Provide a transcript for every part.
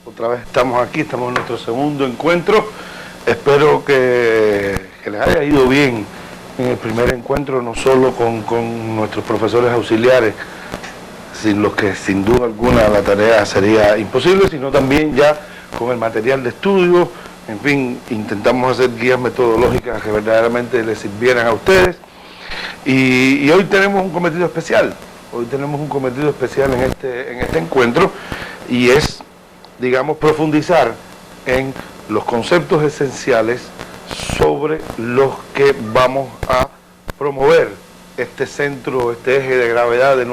Otra vez estamos aquí, estamos en nuestro segundo encuentro. Espero que les haya ido bien en el primer encuentro, no solo con nuestros profesores auxiliares, sin los que sin duda alguna la tarea sería imposible, sino también ya con el material de estudio. En fin, intentamos hacer guías metodológicas que verdaderamente les sirvieran a ustedes. Y hoy tenemos un cometido especial. Hoy tenemos un cometido especial en este encuentro, y es, digamos, profundizar en los conceptos esenciales sobre los que vamos a promover este centro, este eje de gravedad de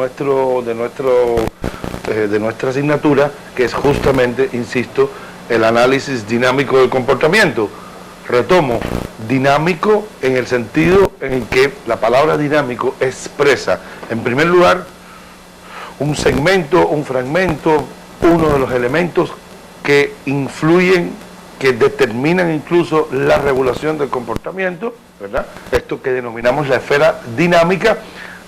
nuestra asignatura, que es justamente, insisto, el análisis dinámico del comportamiento. Retomo, dinámico en el sentido en el que la palabra dinámico expresa, en primer lugar, un segmento, un fragmento, uno de los elementos que influyen, que determinan incluso la regulación del comportamiento, ¿verdad? Esto que denominamos la esfera dinámica,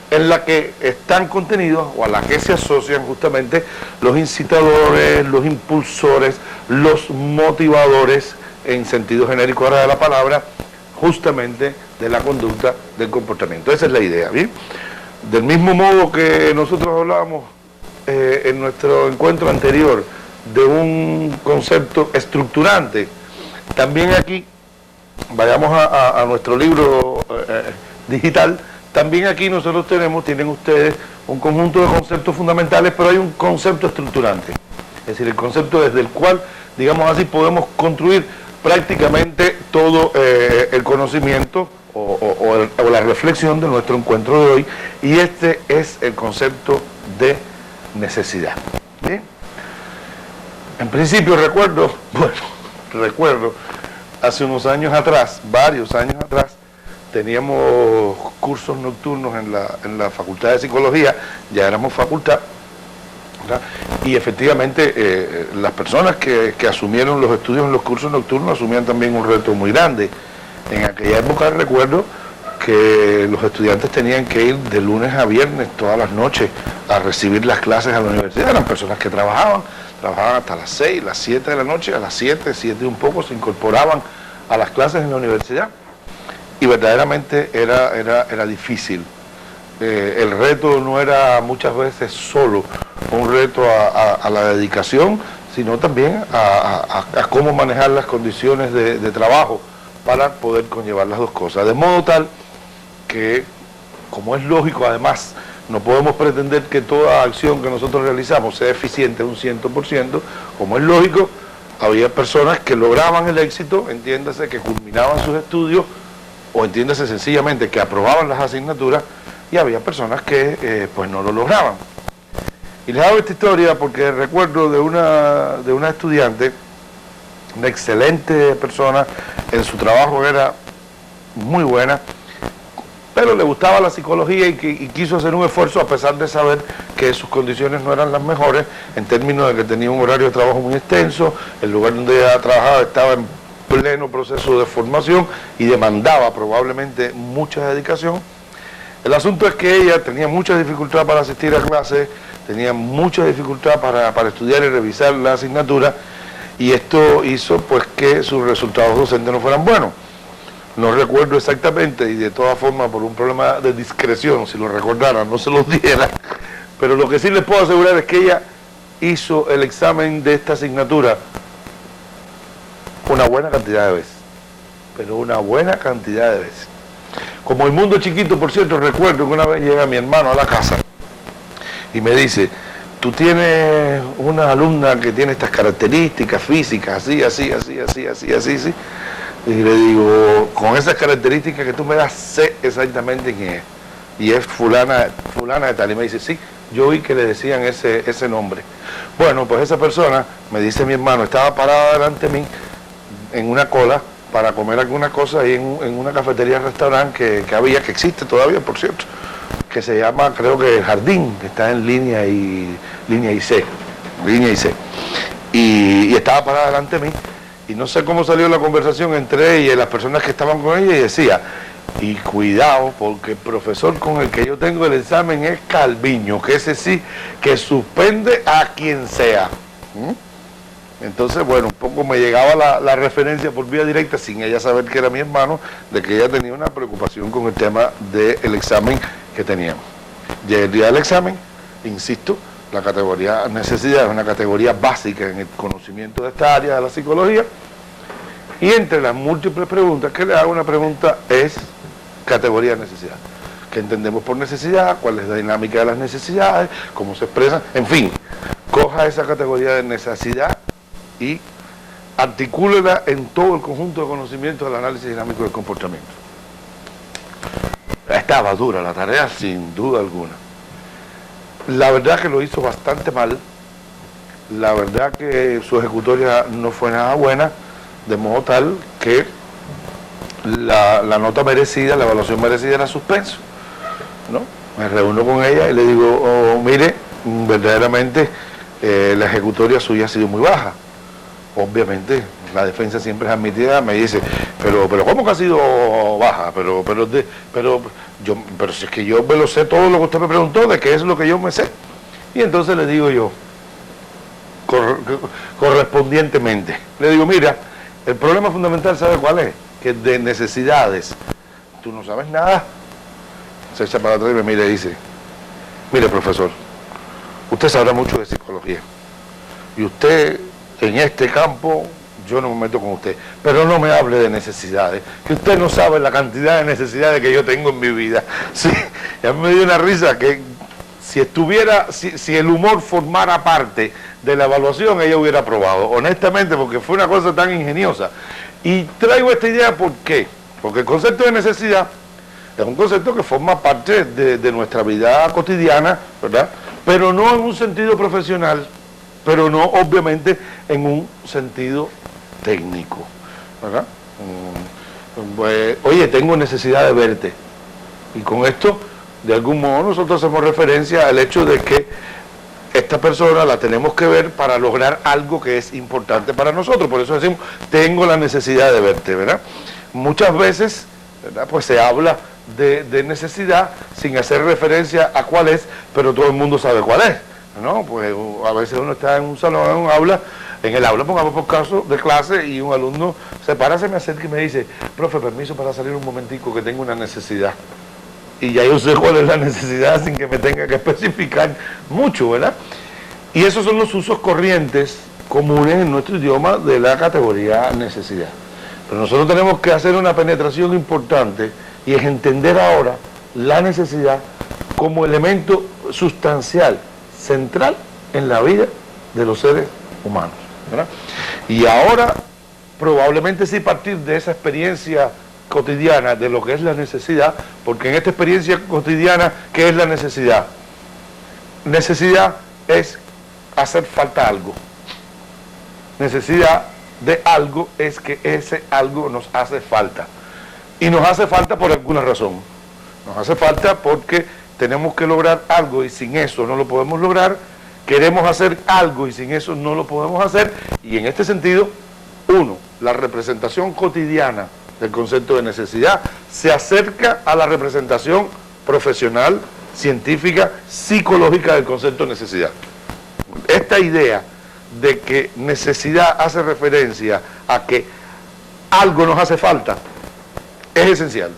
en la que están contenidos, o a la que se asocian justamente los incitadores, los impulsores, los motivadores, en sentido genérico ahora de la palabra, justamente de la conducta del comportamiento. Esa es la idea, ¿bien? Del mismo modo que nosotros hablábamos en nuestro encuentro anterior de un concepto estructurante, también aquí, vayamos a nuestro libro digital, también aquí nosotros tienen ustedes un conjunto de conceptos fundamentales, pero hay un concepto estructurante, es decir, el concepto desde el cual, digamos así, podemos construir prácticamente todo el conocimiento o la reflexión de nuestro encuentro de hoy, y este es el concepto de necesidad. ¿Bien? En principio recuerdo hace unos años atrás, varios años atrás, teníamos cursos nocturnos en la Facultad de Psicología, ya éramos facultad, ¿verdad? Y efectivamente las personas que asumieron los estudios en los cursos nocturnos asumían también un reto muy grande. En aquella época recuerdo que los estudiantes tenían que ir de lunes a viernes todas las noches a recibir las clases a la universidad. Eran personas que trabajaban hasta las 6, las 7 de la noche, a las 7 y un poco se incorporaban a las clases en la universidad. Y verdaderamente era difícil. El reto no era muchas veces solo un reto a la dedicación, sino también a cómo manejar las condiciones de trabajo para poder conllevar las dos cosas. De modo tal que, como es lógico, además, no podemos pretender que toda acción que nosotros realizamos sea eficiente un 100%, como es lógico, había personas que lograban el éxito, entiéndase, que culminaban sus estudios, o entiéndase sencillamente que aprobaban las asignaturas, y había personas que pues no lo lograban. Y les hago esta historia porque recuerdo de una estudiante, una excelente persona, en su trabajo era muy buena, pero le gustaba la psicología y quiso hacer un esfuerzo a pesar de saber que sus condiciones no eran las mejores, en términos de que tenía un horario de trabajo muy extenso, el lugar donde ella trabajaba estaba en pleno proceso de formación y demandaba probablemente mucha dedicación. El asunto es que ella tenía mucha dificultad para asistir a clases, tenía mucha dificultad para estudiar y revisar la asignatura, y esto hizo pues que sus resultados docentes no fueran buenos. No recuerdo exactamente, y de todas formas por un problema de discreción, si lo recordara no se los diera, pero lo que sí les puedo asegurar es que ella hizo el examen de esta asignatura una buena cantidad de veces, pero una buena cantidad de veces. Como el mundo es chiquito, por cierto, recuerdo que una vez llega mi hermano a la casa y me dice: tú tienes una alumna que tiene estas características físicas, así. Y le digo: con esas características que tú me das, sé exactamente quién es. Y es fulana de tal. Y me dice: sí, yo vi que le decían ese nombre. Bueno, pues esa persona, me dice mi hermano, estaba parada delante de mí en una cola para comer alguna cosa ahí en una cafetería, restaurante que existe todavía, por cierto, que se llama, creo que El Jardín, que está en línea y C. Y estaba parada delante de mí, y no sé cómo salió la conversación entre ella y las personas que estaban con ella, y decía: y cuidado, porque el profesor con el que yo tengo el examen es Calviño, que ese sí, que suspende a quien sea. Entonces, bueno, un poco me llegaba la referencia por vía directa, sin ella saber que era mi hermano, de que ella tenía una preocupación con el tema del examen que teníamos. Llegué el día del examen, insisto, la categoría necesidad es una categoría básica en el conocimiento de esta área de la psicología, y entre las múltiples preguntas que le hago, una pregunta es categoría de necesidad. ¿Qué entendemos por necesidad? ¿Cuál es la dinámica de las necesidades? ¿Cómo se expresan? En fin, coja esa categoría de necesidad y articúlela en todo el conjunto de conocimientos del análisis dinámico del comportamiento. Estaba dura la tarea, sin duda alguna. La verdad que lo hizo bastante mal, la verdad que su ejecutoria no fue nada buena, de modo tal que la nota merecida, la evaluación merecida era suspenso, ¿no? Me reúno con ella y le digo, oh, mire, verdaderamente la ejecutoria suya ha sido muy baja. Obviamente la defensa siempre es admitida, me dice, pero ¿cómo que ha sido baja? Pero si es que yo me lo sé todo lo que usted me preguntó, de qué es lo que yo me sé. Y entonces le digo yo, correspondientemente, le digo, mira, el problema fundamental, ¿sabe cuál es? Que de necesidades tú no sabes nada. Se echa para atrás y me mira y dice, mire profesor, usted sabrá mucho de psicología y usted en este campo yo no me meto con usted, pero no me hable de necesidades, que usted no sabe la cantidad de necesidades que yo tengo en mi vida. Sí, y a mí me dio una risa que si el humor formara parte de la evaluación, ella hubiera aprobado, honestamente, porque fue una cosa tan ingeniosa. Y traigo esta idea, ¿por qué? Porque el concepto de necesidad es un concepto que forma parte de nuestra vida cotidiana, ¿verdad? Pero no en un sentido profesional, pero no obviamente en un sentido técnico, ¿verdad? Pues, oye, tengo necesidad de verte. Y con esto, de algún modo, nosotros hacemos referencia al hecho de que esta persona la tenemos que ver para lograr algo que es importante para nosotros. Por eso decimos, tengo la necesidad de verte, ¿verdad? Muchas veces, ¿verdad?, pues se habla de necesidad sin hacer referencia a cuál es, pero todo el mundo sabe cuál es, ¿no? Pues a veces uno está en un salón, en un aula, en el aula, pongamos por caso, de clase, y un alumno se para, se me acerca y me dice, profe, permiso para salir un momentico que tengo una necesidad. Y ya yo sé cuál es la necesidad sin que me tenga que especificar mucho, ¿verdad? Y esos son los usos corrientes comunes en nuestro idioma de la categoría necesidad. Pero nosotros tenemos que hacer una penetración importante y es entender ahora la necesidad como elemento sustancial, central en la vida de los seres humanos, ¿verdad? Y ahora probablemente sí partir de esa experiencia cotidiana de lo que es la necesidad, porque en esta experiencia cotidiana, ¿qué es la necesidad? Necesidad es hacer falta algo. Necesidad de algo es que ese algo nos hace falta. Y nos hace falta por alguna razón. Nos hace falta porque tenemos que lograr algo y sin eso no lo podemos lograr. Queremos hacer algo y sin eso no lo podemos hacer. Y en este sentido, uno, la representación cotidiana del concepto de necesidad se acerca a la representación profesional, científica, psicológica del concepto de necesidad. Esta idea de que necesidad hace referencia a que algo nos hace falta es esencial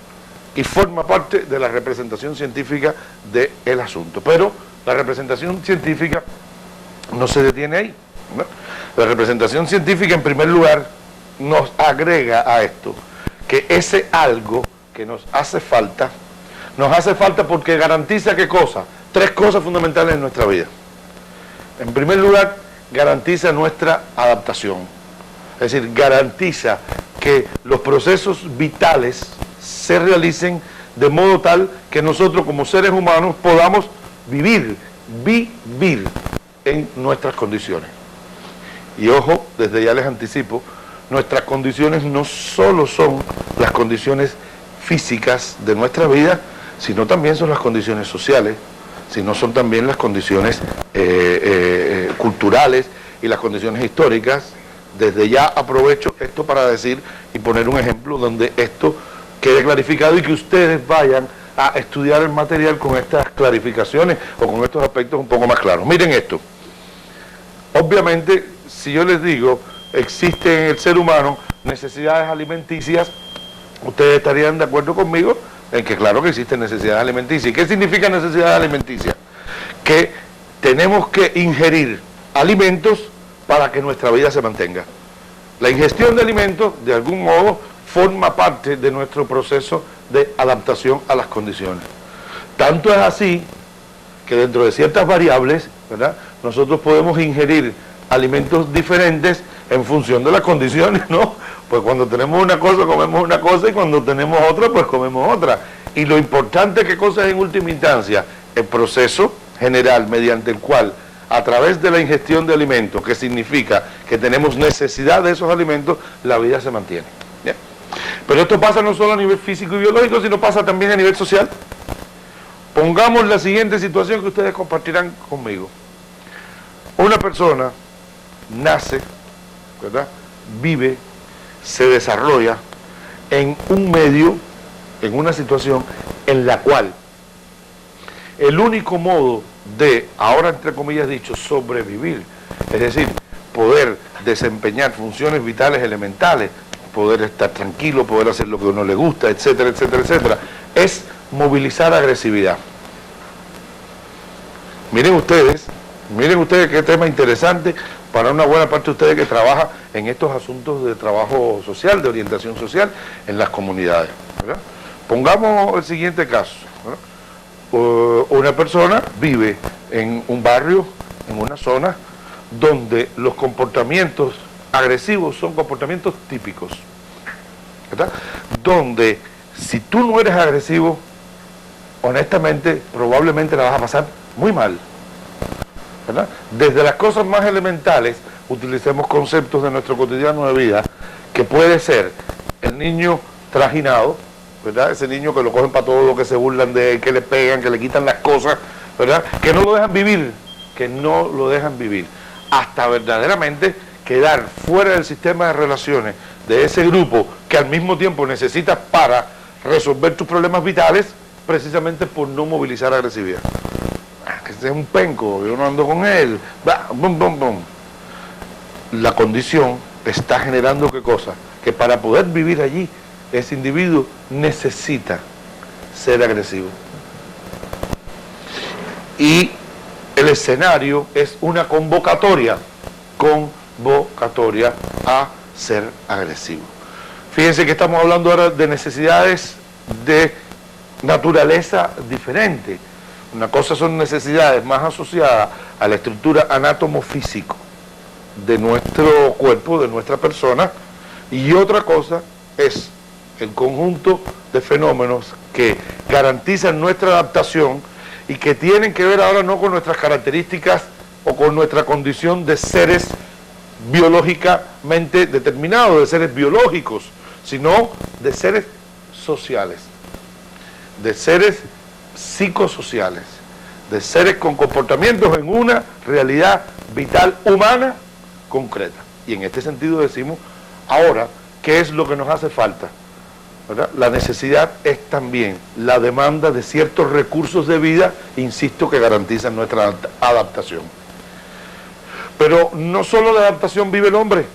y forma parte de la representación científica del asunto. Pero la representación científica no se detiene ahí, ¿no? La representación científica, en primer lugar, nos agrega a esto, que ese algo que nos hace falta porque garantiza ¿qué cosa? Tres cosas fundamentales en nuestra vida. En primer lugar, garantiza nuestra adaptación. Es decir, garantiza que los procesos vitales se realicen de modo tal que nosotros como seres humanos podamos vivir en nuestras condiciones. Y ojo, desde ya les anticipo, nuestras condiciones no solo son las condiciones físicas de nuestra vida, sino también son las condiciones sociales, sino son también las condiciones culturales y las condiciones históricas. Desde ya aprovecho esto para decir y poner un ejemplo donde esto quede clarificado y que ustedes vayan a estudiar el material con estas clarificaciones o con estos aspectos un poco más claros. Miren esto. Obviamente si yo les digo, existen en el ser humano necesidades alimenticias, ustedes estarían de acuerdo conmigo en que claro que existen necesidades alimenticias. ¿Qué significa necesidad alimenticia? Que tenemos que ingerir alimentos para que nuestra vida se mantenga. La ingestión de alimentos, de algún modo, forma parte de nuestro proceso de adaptación a las condiciones. Tanto es así que dentro de ciertas variables, ¿verdad?, nosotros podemos ingerir alimentos diferentes en función de las condiciones, ¿no? Pues cuando tenemos una cosa comemos una cosa y cuando tenemos otra pues comemos otra. Y lo importante, ¿qué cosa es en última instancia? El proceso general mediante el cual a través de la ingestión de alimentos, que significa que tenemos necesidad de esos alimentos, la vida se mantiene. ¿Bien? Pero esto pasa no solo a nivel físico y biológico, sino pasa también a nivel social. Pongamos la siguiente situación que ustedes compartirán conmigo. Una persona nace, ¿verdad?, vive, se desarrolla en un medio, en una situación en la cual el único modo de, ahora entre comillas dicho, sobrevivir, es decir, poder desempeñar funciones vitales elementales, poder estar tranquilo, poder hacer lo que a uno le gusta, etcétera, etcétera, etcétera, es movilizar agresividad. Miren ustedes qué tema interesante para una buena parte de ustedes que trabaja en estos asuntos de trabajo social, de orientación social en las comunidades, ¿verdad? Pongamos el siguiente caso, ¿verdad? Una persona vive en un barrio, en una zona, donde los comportamientos agresivos son comportamientos típicos, ¿verdad? Donde si tú no eres agresivo, honestamente, probablemente la vas a pasar muy mal, ¿verdad? Desde las cosas más elementales, utilicemos conceptos de nuestro cotidiano de vida, que puede ser el niño trajinado, ¿verdad? Ese niño que lo cogen para todo, que se burlan de él, que le pegan, que le quitan las cosas, ¿verdad? Que no lo dejan vivir, hasta verdaderamente quedar fuera del sistema de relaciones de ese grupo que al mismo tiempo necesitas para resolver tus problemas vitales, precisamente por no movilizar agresividad. Ese es un penco, yo no ando con él, bum, bum, bum. La condición está generando ¿qué cosa? Que para poder vivir allí, ese individuo necesita ser agresivo. Y el escenario es una convocatoria a ser agresivo. Fíjense que estamos hablando ahora de necesidades de naturaleza diferente. Una cosa son necesidades más asociadas a la estructura anátomo-físico de nuestro cuerpo, de nuestra persona, y otra cosa es el conjunto de fenómenos que garantizan nuestra adaptación y que tienen que ver ahora no con nuestras características o con nuestra condición de seres biológicamente determinados, de seres biológicos, sino de seres sociales, de seres psicosociales, de seres con comportamientos en una realidad vital humana concreta. Y en este sentido decimos, ahora, ¿qué es lo que nos hace falta? ¿Verdad? La necesidad es también la demanda de ciertos recursos de vida, insisto, que garantizan nuestra adaptación. Pero no solo de adaptación vive el hombre,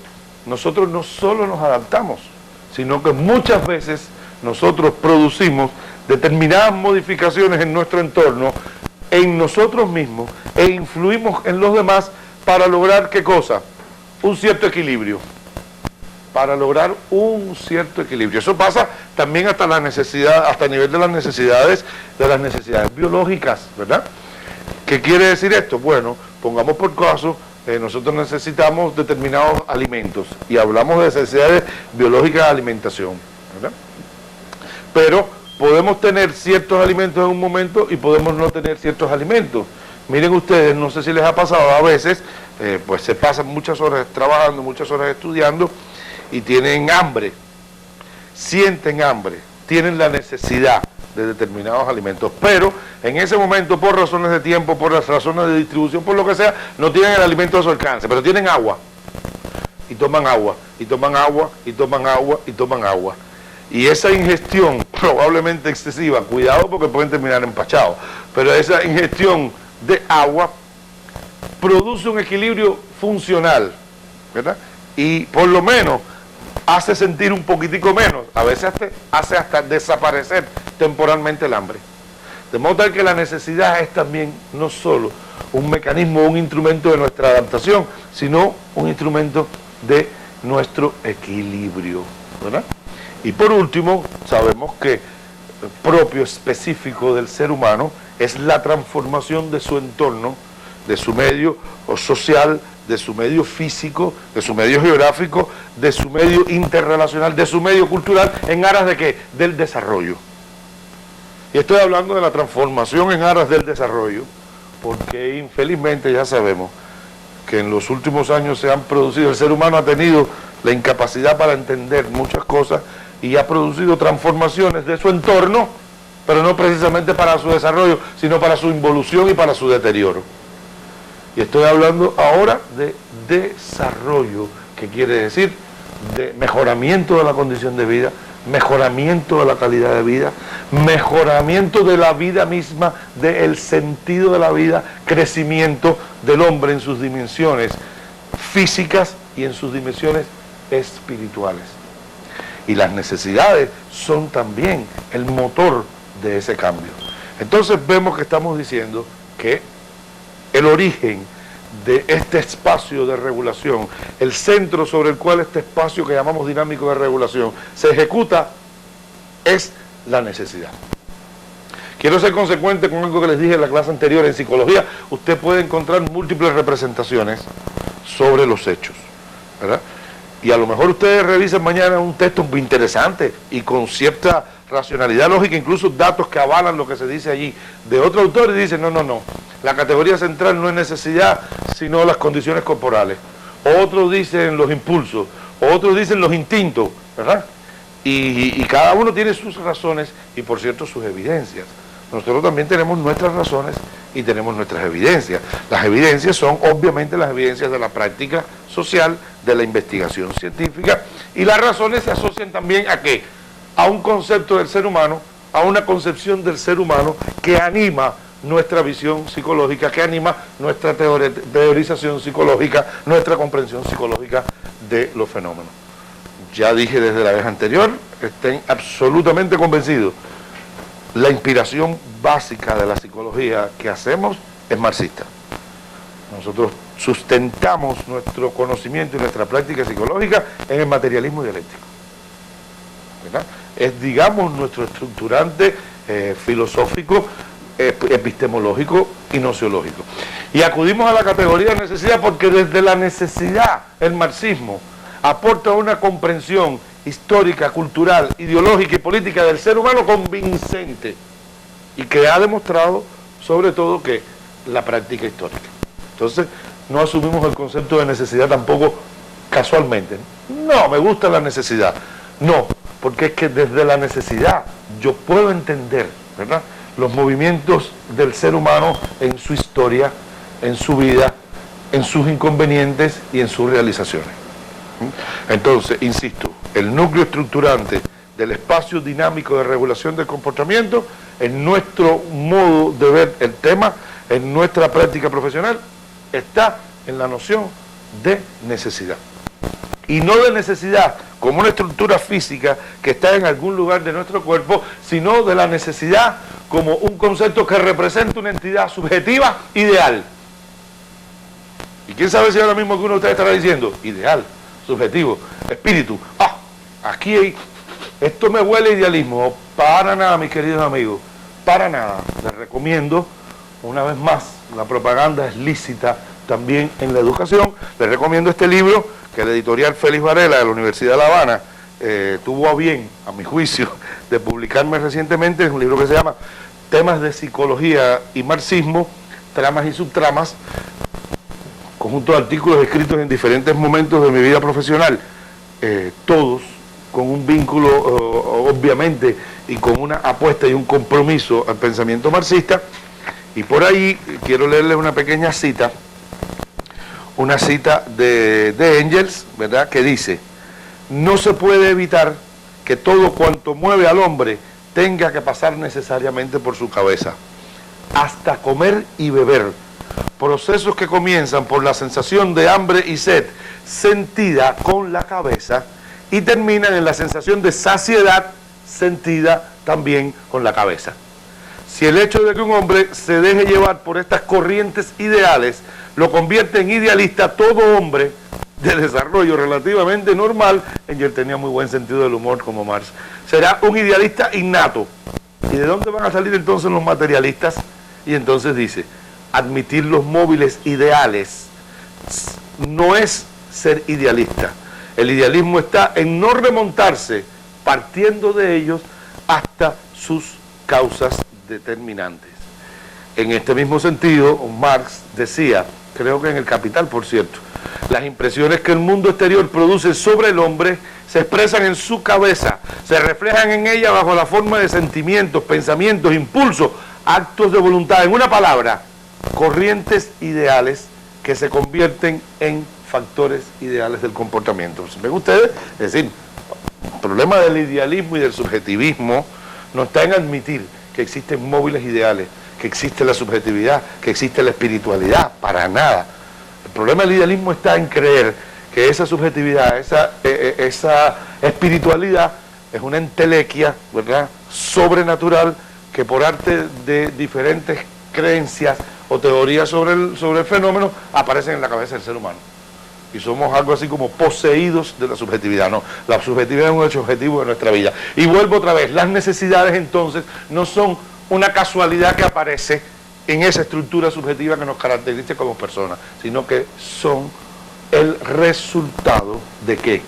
nosotros no solo nos adaptamos, sino que muchas veces nosotros producimos determinadas modificaciones en nuestro entorno, en nosotros mismos, e influimos en los demás para lograr ¿qué cosa? Un cierto equilibrio. Para lograr un cierto equilibrio. Eso pasa también hasta la necesidad, hasta el nivel de las necesidades biológicas, ¿verdad? ¿Qué quiere decir esto? Bueno, pongamos por caso, nosotros necesitamos determinados alimentos y hablamos de necesidades biológicas de alimentación, ¿verdad? Pero podemos tener ciertos alimentos en un momento y podemos no tener ciertos alimentos. Miren ustedes, no sé si les ha pasado a veces, pues se pasan muchas horas trabajando, muchas horas estudiando y tienen hambre, sienten hambre, tienen la necesidad de determinados alimentos, pero en ese momento, por razones de tiempo, por las razones de distribución, por lo que sea, no tienen el alimento a su alcance, pero tienen agua, y toman agua, y toman agua, y toman agua, y toman agua. Y esa ingestión probablemente excesiva, cuidado porque pueden terminar empachados, pero esa ingestión de agua produce un equilibrio funcional ¿verdad? Y por lo menos hace sentir un poquitico menos, a veces hace hasta desaparecer temporalmente el hambre. De modo tal que la necesidad es también no solo un mecanismo, un instrumento de nuestra adaptación, sino un instrumento de nuestro equilibrio, ¿verdad? Y por último, sabemos que propio, específico del ser humano es la transformación de su entorno, de su medio social, de su medio físico, de su medio geográfico, de su medio interrelacional, de su medio cultural, en aras de ¿qué? Del desarrollo. Y estoy hablando de la transformación en aras del desarrollo, porque infelizmente ya sabemos que en los últimos años se han producido, el ser humano ha tenido la incapacidad para entender muchas cosas y ha producido transformaciones de su entorno, pero no precisamente para su desarrollo, sino para su involución y para su deterioro. Y estoy hablando ahora de desarrollo, que quiere decir de mejoramiento de la condición de vida, mejoramiento de la calidad de vida, mejoramiento de la vida misma, del sentido de la vida, crecimiento del hombre en sus dimensiones físicas y en sus dimensiones espirituales. Y las necesidades son también el motor de ese cambio. Entonces vemos que estamos diciendo que el origen de este espacio de regulación, el centro sobre el cual este espacio que llamamos dinámico de regulación se ejecuta, es la necesidad. Quiero ser consecuente con algo que les dije en la clase anterior. En psicología usted puede encontrar múltiples representaciones sobre los hechos, ¿verdad? Y a lo mejor ustedes revisen mañana un texto muy interesante y con cierta racionalidad lógica, incluso datos que avalan lo que se dice allí, de otro autor, y dicen, no, la categoría central no es necesidad, sino las condiciones corporales. Otros dicen los impulsos, otros dicen los instintos, ¿verdad? Y cada uno tiene sus razones y, por cierto, sus evidencias. Nosotros también tenemos nuestras razones y tenemos nuestras evidencias. Las evidencias son obviamente las evidencias de la práctica social, de la investigación científica, y las razones se asocian también ¿a qué? A un concepto del ser humano, a una concepción del ser humano que anima nuestra visión psicológica, que anima nuestra teorización psicológica, nuestra comprensión psicológica de los fenómenos. Ya dije desde la vez anterior, estén absolutamente convencidos, la inspiración básica de la psicología que hacemos es marxista. Nosotros sustentamos nuestro conocimiento y nuestra práctica psicológica en el materialismo dialéctico, ¿verdad? Es, digamos, nuestro estructurante filosófico, epistemológico y nociológico. Y acudimos a la categoría de necesidad porque desde la necesidad el marxismo aporta una comprensión histórica, cultural, ideológica y política del ser humano convincente y que ha demostrado sobre todo que la práctica histórica. Entonces no asumimos el concepto de necesidad tampoco casualmente. No, me gusta la necesidad. No, porque es que desde la necesidad yo puedo entender, ¿verdad?, los movimientos del ser humano en su historia, en su vida, en sus inconvenientes y en sus realizaciones. Entonces, insisto, el núcleo estructurante del espacio dinámico de regulación del comportamiento, en nuestro modo de ver el tema, en nuestra práctica profesional, está en la noción de necesidad. Y no de necesidad como una estructura física que está en algún lugar de nuestro cuerpo, sino de la necesidad como un concepto que representa una entidad subjetiva ideal. Y quién sabe si ahora mismo alguno de ustedes estará diciendo, ideal, subjetivo, espíritu. Aquí hay, esto me huele a idealismo. Para nada, mis queridos amigos, para nada. Les recomiendo, una vez más, la propaganda es lícita también en la educación. Les recomiendo este libro que la editorial Félix Varela de la Universidad de La Habana tuvo a bien, a mi juicio, de publicarme recientemente. Es un libro que se llama Temas de Psicología y Marxismo, Tramas y Subtramas, conjunto de artículos escritos en diferentes momentos de mi vida profesional, todos con un vínculo, obviamente, y con una apuesta y un compromiso al pensamiento marxista. Y por ahí quiero leerles una pequeña cita, una cita de Engels, ¿verdad?, que dice: no se puede evitar que todo cuanto mueve al hombre tenga que pasar necesariamente por su cabeza, hasta comer y beber, procesos que comienzan por la sensación de hambre y sed, sentida con la cabeza y terminan en la sensación de saciedad sentida también con la cabeza. Si el hecho de que un hombre se deje llevar por estas corrientes ideales lo convierte en idealista, todo hombre de desarrollo relativamente normal, y él tenía muy buen sentido del humor como Marx, será un idealista innato. ¿Y de dónde van a salir entonces los materialistas? Y entonces dice, admitir los móviles ideales no es ser idealista. El idealismo está en no remontarse partiendo de ellos hasta sus causas determinantes. En este mismo sentido, Marx decía, creo que en El Capital, por cierto, las impresiones que el mundo exterior produce sobre el hombre se expresan en su cabeza, se reflejan en ella bajo la forma de sentimientos, pensamientos, impulsos, actos de voluntad, en una palabra, corrientes ideales que se convierten en factores ideales del comportamiento. ¿Ven ustedes? Es decir, el problema del idealismo y del subjetivismo no está en admitir que existen móviles ideales, que existe la subjetividad, que existe la espiritualidad, para nada. El problema del idealismo está en creer que esa subjetividad, esa espiritualidad es una entelequia, ¿verdad?, sobrenatural, que por arte de diferentes creencias o teorías sobre el fenómeno aparecen en la cabeza del ser humano. Y somos algo así como poseídos de la subjetividad. No, la subjetividad es un hecho objetivo de nuestra vida. Y vuelvo otra vez, las necesidades entonces no son una casualidad que aparece en esa estructura subjetiva que nos caracteriza como personas, sino que son el resultado ¿de qué?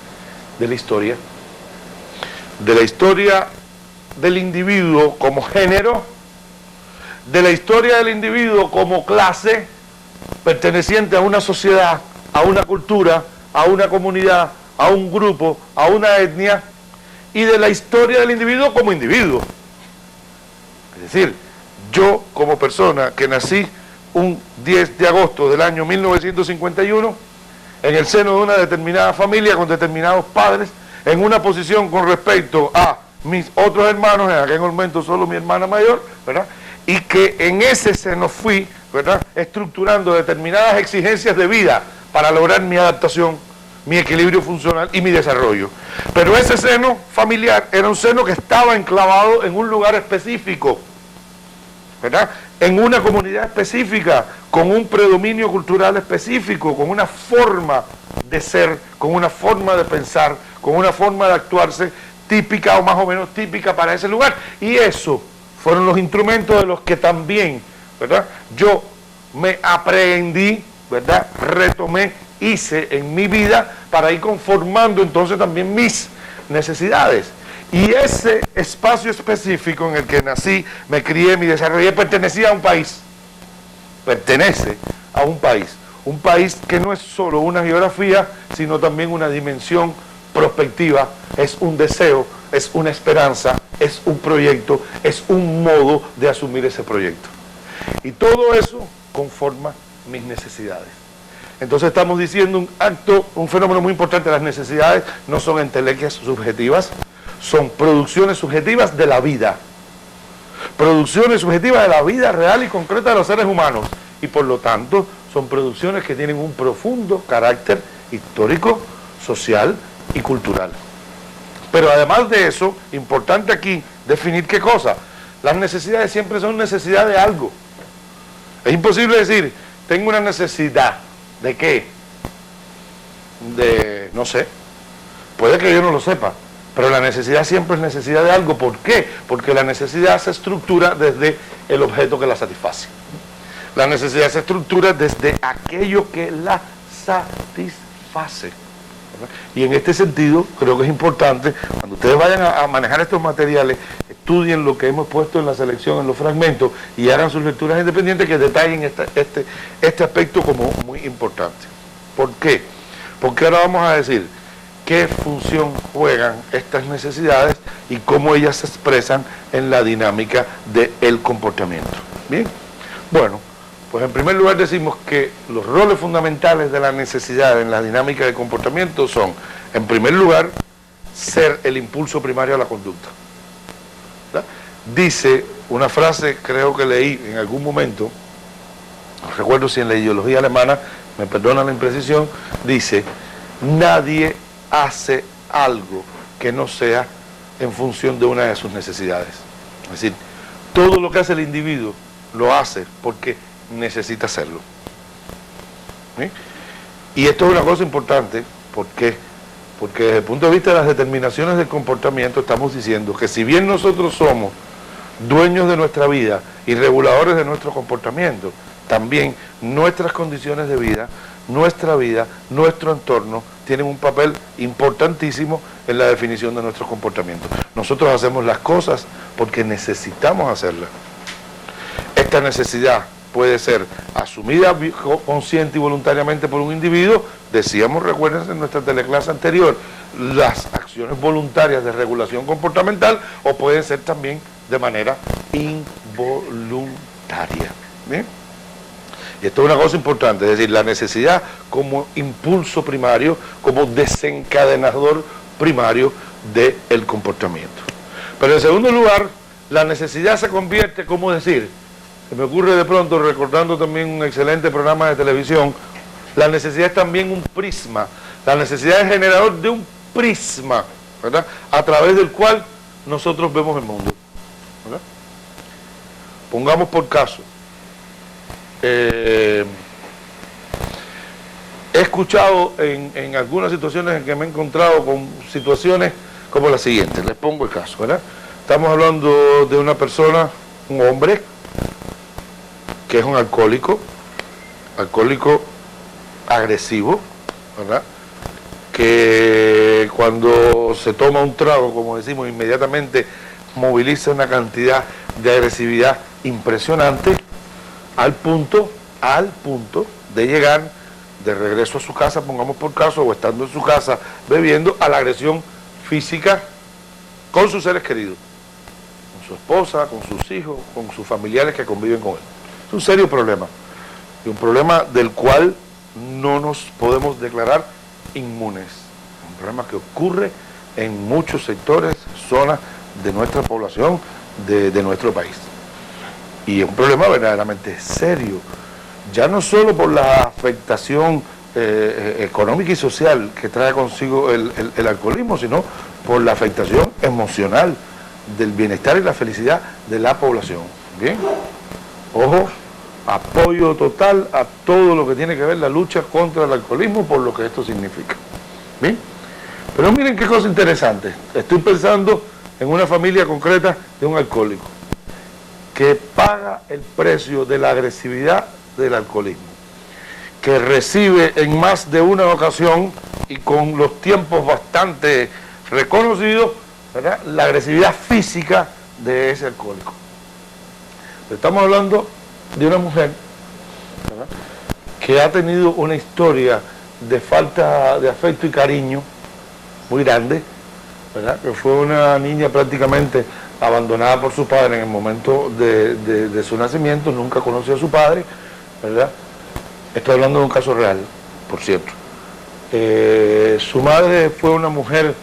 De la historia. De la historia del individuo como género, de la historia del individuo como clase, perteneciente a una sociedad, a una cultura, a una comunidad, a un grupo, a una etnia, y de la historia del individuo como individuo. Es decir, yo como persona que nací un 10 de agosto del año 1951, en el seno de una determinada familia, con determinados padres, en una posición con respecto a mis otros hermanos, en aquel momento solo mi hermana mayor, ¿verdad?, y que en ese seno fui, ¿verdad?, estructurando determinadas exigencias de vida para lograr mi adaptación, mi equilibrio funcional y mi desarrollo. Pero ese seno familiar era un seno que estaba enclavado en un lugar específico, ¿verdad?, en una comunidad específica, con un predominio cultural específico, con una forma de ser, con una forma de pensar, con una forma de actuarse típica o más o menos típica para ese lugar. Y eso fueron los instrumentos de los que también, ¿verdad?, yo me aprendí, ¿verdad?, retomé, hice en mi vida para ir conformando entonces también mis necesidades. Y ese espacio específico en el que nací, me crié, me desarrollé, pertenecía a un país. Pertenece a un país que no es solo una geografía, sino también una dimensión prospectiva, es un deseo, es una esperanza, es un proyecto, es un modo de asumir ese proyecto. Y todo eso conforma mis necesidades. Entonces estamos diciendo un fenómeno muy importante. Las necesidades no son entelequias subjetivas, son producciones subjetivas de la vida. Producciones subjetivas de la vida real y concreta de los seres humanos. Y por lo tanto son producciones que tienen un profundo carácter histórico, social y cultural. Pero además de eso, importante aquí definir qué cosa. Las necesidades siempre son necesidad de algo. Es imposible decir, tengo una necesidad, ¿de qué? De, no sé, puede que yo no lo sepa, pero la necesidad siempre es necesidad de algo. ¿Por qué? Porque la necesidad se estructura desde el objeto que la satisface. La necesidad se estructura desde aquello que la satisface. Y en este sentido, creo que es importante, cuando ustedes vayan a manejar estos materiales, estudien lo que hemos puesto en la selección, en los fragmentos, y hagan sus lecturas independientes que detallen este aspecto como muy importante. ¿Por qué? Porque ahora vamos a decir qué función juegan estas necesidades y cómo ellas se expresan en la dinámica del comportamiento. ¿Bien? Bueno, pues en primer lugar decimos que los roles fundamentales de la necesidad en la dinámica de comportamiento son, en primer lugar, ser el impulso primario a la conducta. ¿Verdad? Dice una frase, creo que leí en algún momento, no recuerdo si en la ideología alemana, me perdona la imprecisión, dice, Nadie hace algo que no sea en función de una de sus necesidades. Es decir, todo lo que hace el individuo lo hace porque necesita hacerlo. ¿Sí? Y esto es una cosa importante, porque desde el punto de vista de las determinaciones del comportamiento estamos diciendo que si bien nosotros somos dueños de nuestra vida y reguladores de nuestro comportamiento, también nuestras condiciones de vida, nuestro entorno tienen un papel importantísimo en la definición de nuestros comportamientos. Nosotros hacemos las cosas porque necesitamos hacerlas. Esta necesidad puede ser asumida consciente y voluntariamente por un individuo. Decíamos, recuerden en nuestra teleclase anterior, las acciones voluntarias de regulación comportamental, o pueden ser también de manera involuntaria. ¿Bien? Y esto es una cosa importante, es decir, la necesidad como impulso primario, como desencadenador primario del comportamiento. Pero en segundo lugar, la necesidad se convierte, ¿cómo decir? Se me ocurre de pronto, recordando también un excelente programa de televisión, la necesidad es también un prisma, la necesidad es generador de un prisma, ¿verdad?, a través del cual nosotros vemos el mundo, ¿verdad? Pongamos por caso, he escuchado en algunas situaciones en que me he encontrado con situaciones como la siguiente, les pongo el caso, ¿verdad? Estamos hablando de una persona, un hombre, que es un alcohólico agresivo, ¿verdad?, que cuando se toma un trago, como decimos, inmediatamente moviliza una cantidad de agresividad impresionante, al punto de llegar de regreso a su casa, pongamos por caso, o estando en su casa bebiendo, a la agresión física con sus seres queridos, con su esposa, con sus hijos, con sus familiares que conviven con él. Es un serio problema, y un problema del cual no nos podemos declarar inmunes. Un problema que ocurre en muchos sectores, zonas de nuestra población, de nuestro país. Y es un problema verdaderamente serio, ya no solo por la afectación económica y social que trae consigo el alcoholismo, sino por la afectación emocional del bienestar y la felicidad de la población. Bien, ojo, apoyo total a todo lo que tiene que ver la lucha contra el alcoholismo, por lo que esto significa. Bien, pero miren qué cosa interesante. Estoy pensando en una familia concreta de un alcohólico que paga el precio de la agresividad del alcoholismo, que recibe en más de una ocasión y con los tiempos bastante reconocidos, ¿verdad?, la agresividad física de ese alcohólico. Estamos hablando de una mujer, ¿verdad?, que ha tenido una historia de falta de afecto y cariño muy grande, ¿verdad?, que fue una niña prácticamente abandonada por su padre en el momento de su nacimiento, nunca conoció a su padre, ¿verdad? Estoy hablando de un caso real, por cierto. Su madre fue una mujer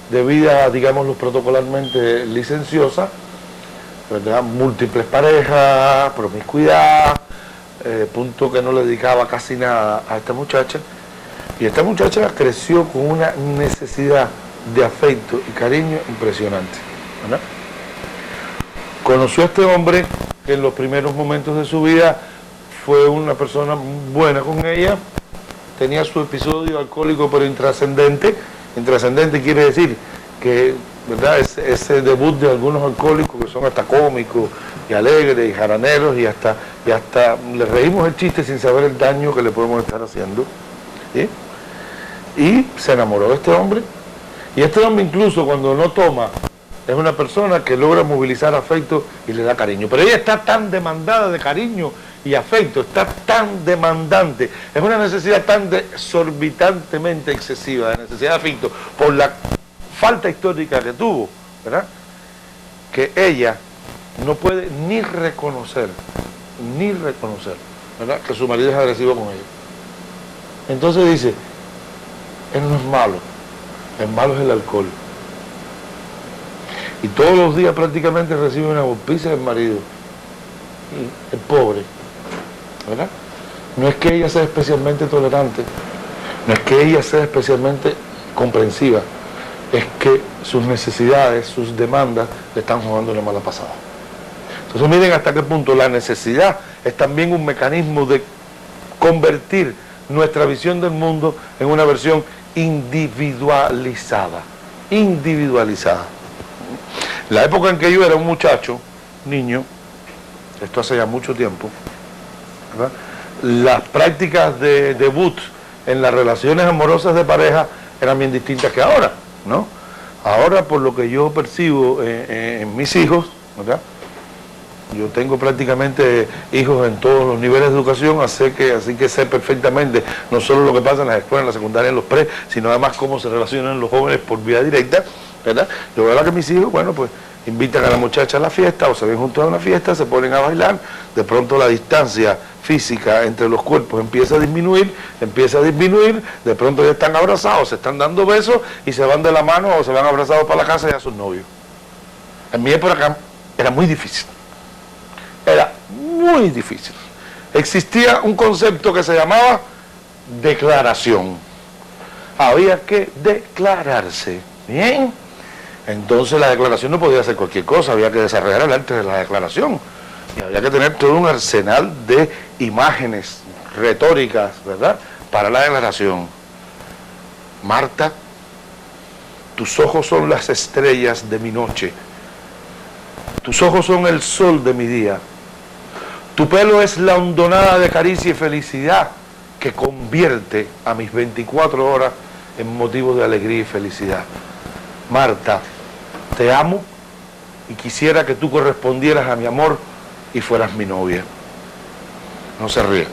de vida, digámoslo protocolarmente, licenciosa, ¿verdad?, múltiples parejas, promiscuidad, punto que no le dedicaba casi nada a esta muchacha, y esta muchacha creció con una necesidad de afecto y cariño impresionante, ¿verdad? Conoció a este hombre que en los primeros momentos de su vida fue una persona buena con ella, tenía su episodio alcohólico pero intrascendente. Intrascendente quiere decir que, ¿verdad?, ese debut de algunos alcohólicos que son hasta cómicos y alegres y jaraneros, y hasta le reímos el chiste sin saber el daño que le podemos estar haciendo, ¿sí? Y se enamoró de este hombre, y este hombre incluso cuando no toma es una persona que logra movilizar afecto y le da cariño, pero ella está tan demandada de cariño y afecto, está tan demandante, es una necesidad tan exorbitantemente excesiva de necesidad de afecto por la falta histórica que tuvo, ¿verdad?, que ella no puede ni reconocer, ¿verdad?, que su marido es agresivo con ella. Entonces dice, él no es malo, el malo es el alcohol. Y todos los días prácticamente recibe una golpiza del marido, el pobre, ¿verdad? No es que ella sea especialmente tolerante, No es que ella sea especialmente comprensiva, es que sus necesidades, sus demandas le están jugando una mala pasada. Entonces miren hasta qué punto la necesidad es también un mecanismo de convertir nuestra visión del mundo en una versión individualizada. Individualizada. La época en que yo era un muchacho, niño, esto hace ya mucho tiempo, ¿verdad? Las prácticas de debut en las relaciones amorosas de pareja eran bien distintas que ahora, ¿no? Ahora, por lo que yo percibo en mis hijos, ¿verdad? Yo tengo prácticamente hijos en todos los niveles de educación, así que sé perfectamente no solo lo que pasa en las escuelas, en la secundaria, en los pre, sino además cómo se relacionan los jóvenes por vía directa, ¿verdad? Yo veo que mis hijos, bueno, pues invitan a la muchacha a la fiesta o se ven juntos a una fiesta, se ponen a bailar, de pronto la distancia física entre los cuerpos empieza a disminuir, de pronto ya están abrazados, se están dando besos y se van de la mano o se van abrazados para la casa y a sus novios. En mi época era muy difícil. Era muy difícil. Existía un concepto que se llamaba declaración. Había que declararse. Bien. Entonces la declaración no podía ser cualquier cosa, había que desarrollar el arte de la declaración. Y había que tener todo un arsenal de imágenes retóricas, ¿verdad?, para la declaración. Marta, tus ojos son las estrellas de mi noche. Tus ojos son el sol de mi día. Tu pelo es la hondonada de caricia y felicidad que convierte a mis 24 horas en motivo de alegría y felicidad. Marta, te amo y quisiera que tú correspondieras a mi amor y fueras mi novia. No se ríen.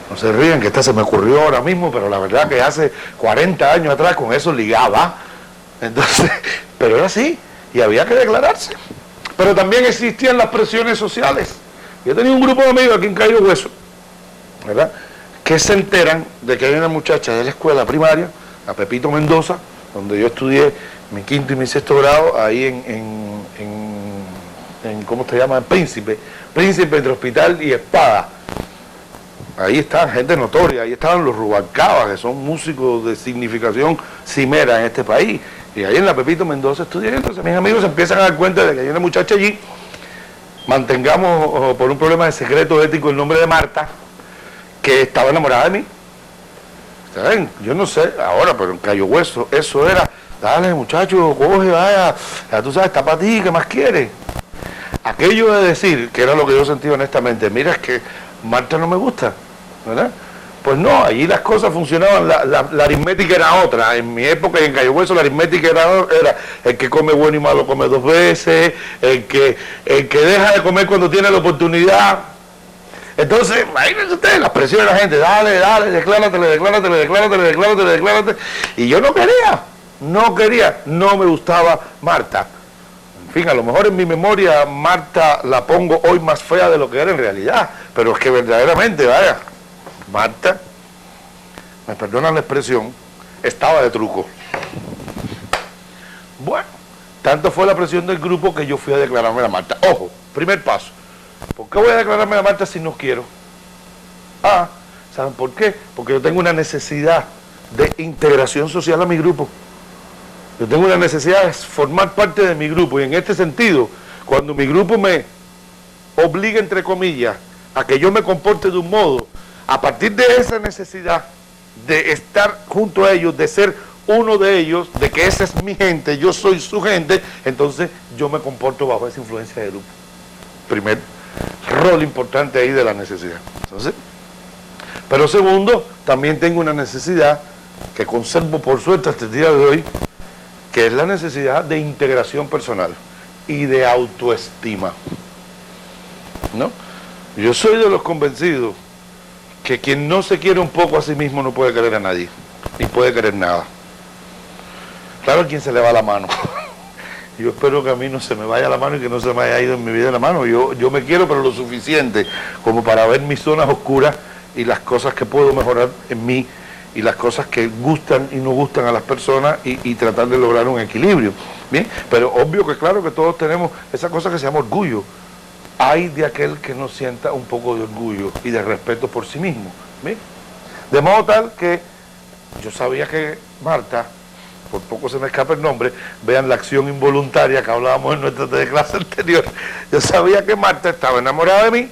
No se ríen, que esta se me ocurrió ahora mismo, pero la verdad que hace 40 años atrás con eso ligaba. Entonces, pero era así y había que declararse. Pero también existían las presiones sociales. Yo tenía un grupo de amigos aquí en Cayo Hueso, ¿verdad?, que se enteran de que hay una muchacha de la escuela primaria, a Pepito Mendoza, donde yo estudié mi quinto y mi sexto grado, ahí en ¿cómo se llama? Príncipe entre Hospital y Espada. Ahí estaban gente notoria, ahí estaban los Rubalcaba, que son músicos de significación cimera en este país. Y ahí en la Pepito Mendoza estudié, entonces mis amigos se empiezan a dar cuenta de que hay una muchacha allí. Mantengamos por un problema de secreto ético el nombre de Marta, que estaba enamorada de mí. ¿Saben? Yo no sé ahora, pero en Cayo Hueso eso era, dale muchacho, coge, vaya, ya tú sabes, está para ti, ¿qué más quieres? Aquello de decir, que era lo que yo sentía honestamente, mira, es que Marta no me gusta, ¿verdad? Pues no, allí las cosas funcionaban, la aritmética era otra. En mi época y en Cayo Hueso la aritmética era el que come bueno y malo come dos veces, el que deja de comer cuando tiene la oportunidad. Entonces, imagínense ustedes las presiones de la gente, dale, declárate. Y yo no quería, no me gustaba Marta. En fin, a lo mejor en mi memoria Marta la pongo hoy más fea de lo que era en realidad, pero es que verdaderamente, vaya, Marta, me perdonan la expresión, estaba de truco. Bueno, tanto fue la presión del grupo que yo fui a declararme a Marta. Ojo, primer paso. ¿Por qué voy a declararme a Marta si no quiero? ¿Saben por qué? Porque yo tengo una necesidad de integración social a mi grupo. Yo tengo una necesidad de formar parte de mi grupo. Y en este sentido, cuando mi grupo me obliga, entre comillas, a que yo me comporte de un modo, a partir de esa necesidad de estar junto a ellos, de ser uno de ellos, de que esa es mi gente, yo soy su gente, entonces yo me comporto bajo esa influencia del grupo. Primer rol importante ahí de la necesidad. Entonces, pero segundo, también tengo una necesidad que conservo por suerte hasta el día de hoy, que es la necesidad de integración personal y de autoestima, ¿no? Yo soy de los convencidos que quien no se quiere un poco a sí mismo no puede querer a nadie, ni puede querer nada. Claro, a quien se le va la mano. Yo espero que a mí no se me vaya la mano y que no se me haya ido en mi vida la mano. Yo me quiero, pero lo suficiente como para ver mis zonas oscuras y las cosas que puedo mejorar en mí y las cosas que gustan y no gustan a las personas y tratar de lograr un equilibrio. Bien, pero obvio que claro que todos tenemos esa cosa que se llama orgullo. Hay de aquel que no sienta un poco de orgullo y de respeto por sí mismo. ¿Bien? De modo tal que yo sabía que Marta, por poco se me escapa el nombre, vean la acción involuntaria que hablábamos en nuestra clase anterior, yo sabía que Marta estaba enamorada de mí,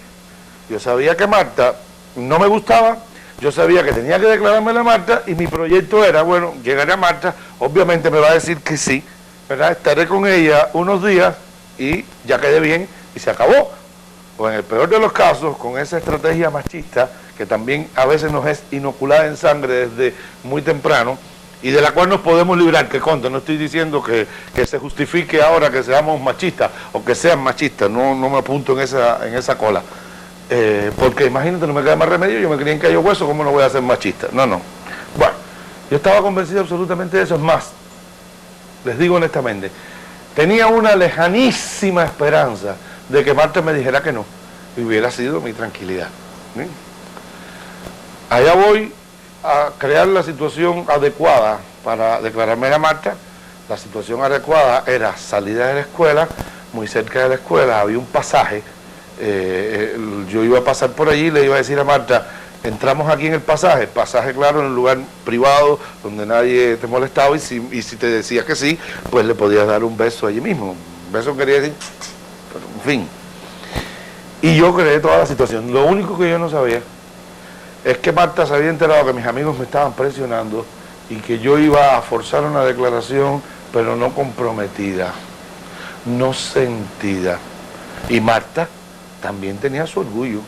yo sabía que Marta no me gustaba, yo sabía que tenía que declararme a Marta y mi proyecto era, bueno, llegaré a Marta, obviamente me va a decir que sí, ¿verdad? Estaré con ella unos días y ya quedé bien y se acabó. O en el peor de los casos, con esa estrategia machista, que también a veces nos es inoculada en sangre desde muy temprano, y de la cual nos podemos librar, que conste, no estoy diciendo que se justifique ahora que seamos machistas, o que sean machistas, no me apunto en esa cola. Porque imagínate, no me queda más remedio, yo me crié en Cayo Hueso, ¿cómo no voy a ser machista? No. Bueno, yo estaba convencido absolutamente de eso, es más, les digo honestamente, tenía una lejanísima esperanza de que Marta me dijera que no, y hubiera sido mi tranquilidad. ¿Sí? Allá voy a crear la situación adecuada para declararme a Marta. La situación adecuada era salida de la escuela, muy cerca de la escuela había un pasaje. Yo iba a pasar por allí y le iba a decir a Marta, entramos aquí en el pasaje, claro, en un lugar privado donde nadie te molestaba, y si te decías que sí, pues le podías dar un beso allí mismo. Un beso quería decir, pero en fin. Y yo creé toda la situación. Lo único que yo no sabía es que Marta se había enterado que mis amigos me estaban presionando y que yo iba a forzar una declaración, pero no comprometida, no sentida. Y Marta también tenía su orgullo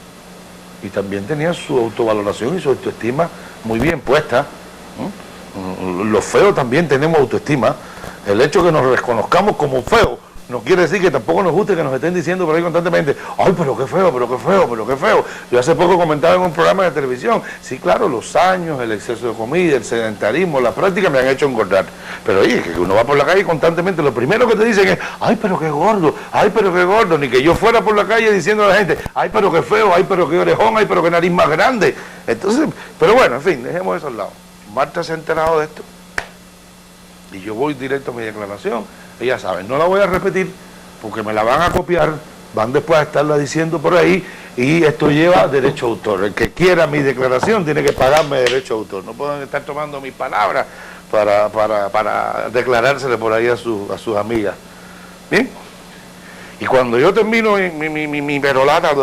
y también tenía su autovaloración y su autoestima muy bien puesta. Los feos también tenemos autoestima. El hecho de que nos reconozcamos como feos no quiere decir que tampoco nos guste que nos estén diciendo por ahí constantemente, ay, pero qué feo, pero qué feo, pero qué feo. Yo hace poco comentaba en un programa de televisión, sí, claro, los años, el exceso de comida, el sedentarismo, la práctica me han hecho engordar. Pero oye, que uno va por la calle constantemente, lo primero que te dicen es, ay, pero qué gordo, ay, pero qué gordo. Ni que yo fuera por la calle diciendo a la gente, ay, pero qué feo, ay, pero qué orejón, ay, pero qué nariz más grande. Entonces, pero bueno, en fin, dejemos eso al lado. Marta se ha enterado de esto y yo voy directo a mi declaración. Ella sabe, no la voy a repetir porque me la van a copiar, van después a estarla diciendo por ahí, y esto lleva derecho a autor. El que quiera mi declaración tiene que pagarme derecho a autor. No pueden estar tomando mis palabras para declarársele por ahí a sus amigas. ¿Bien? Y cuando yo termino mi perolata,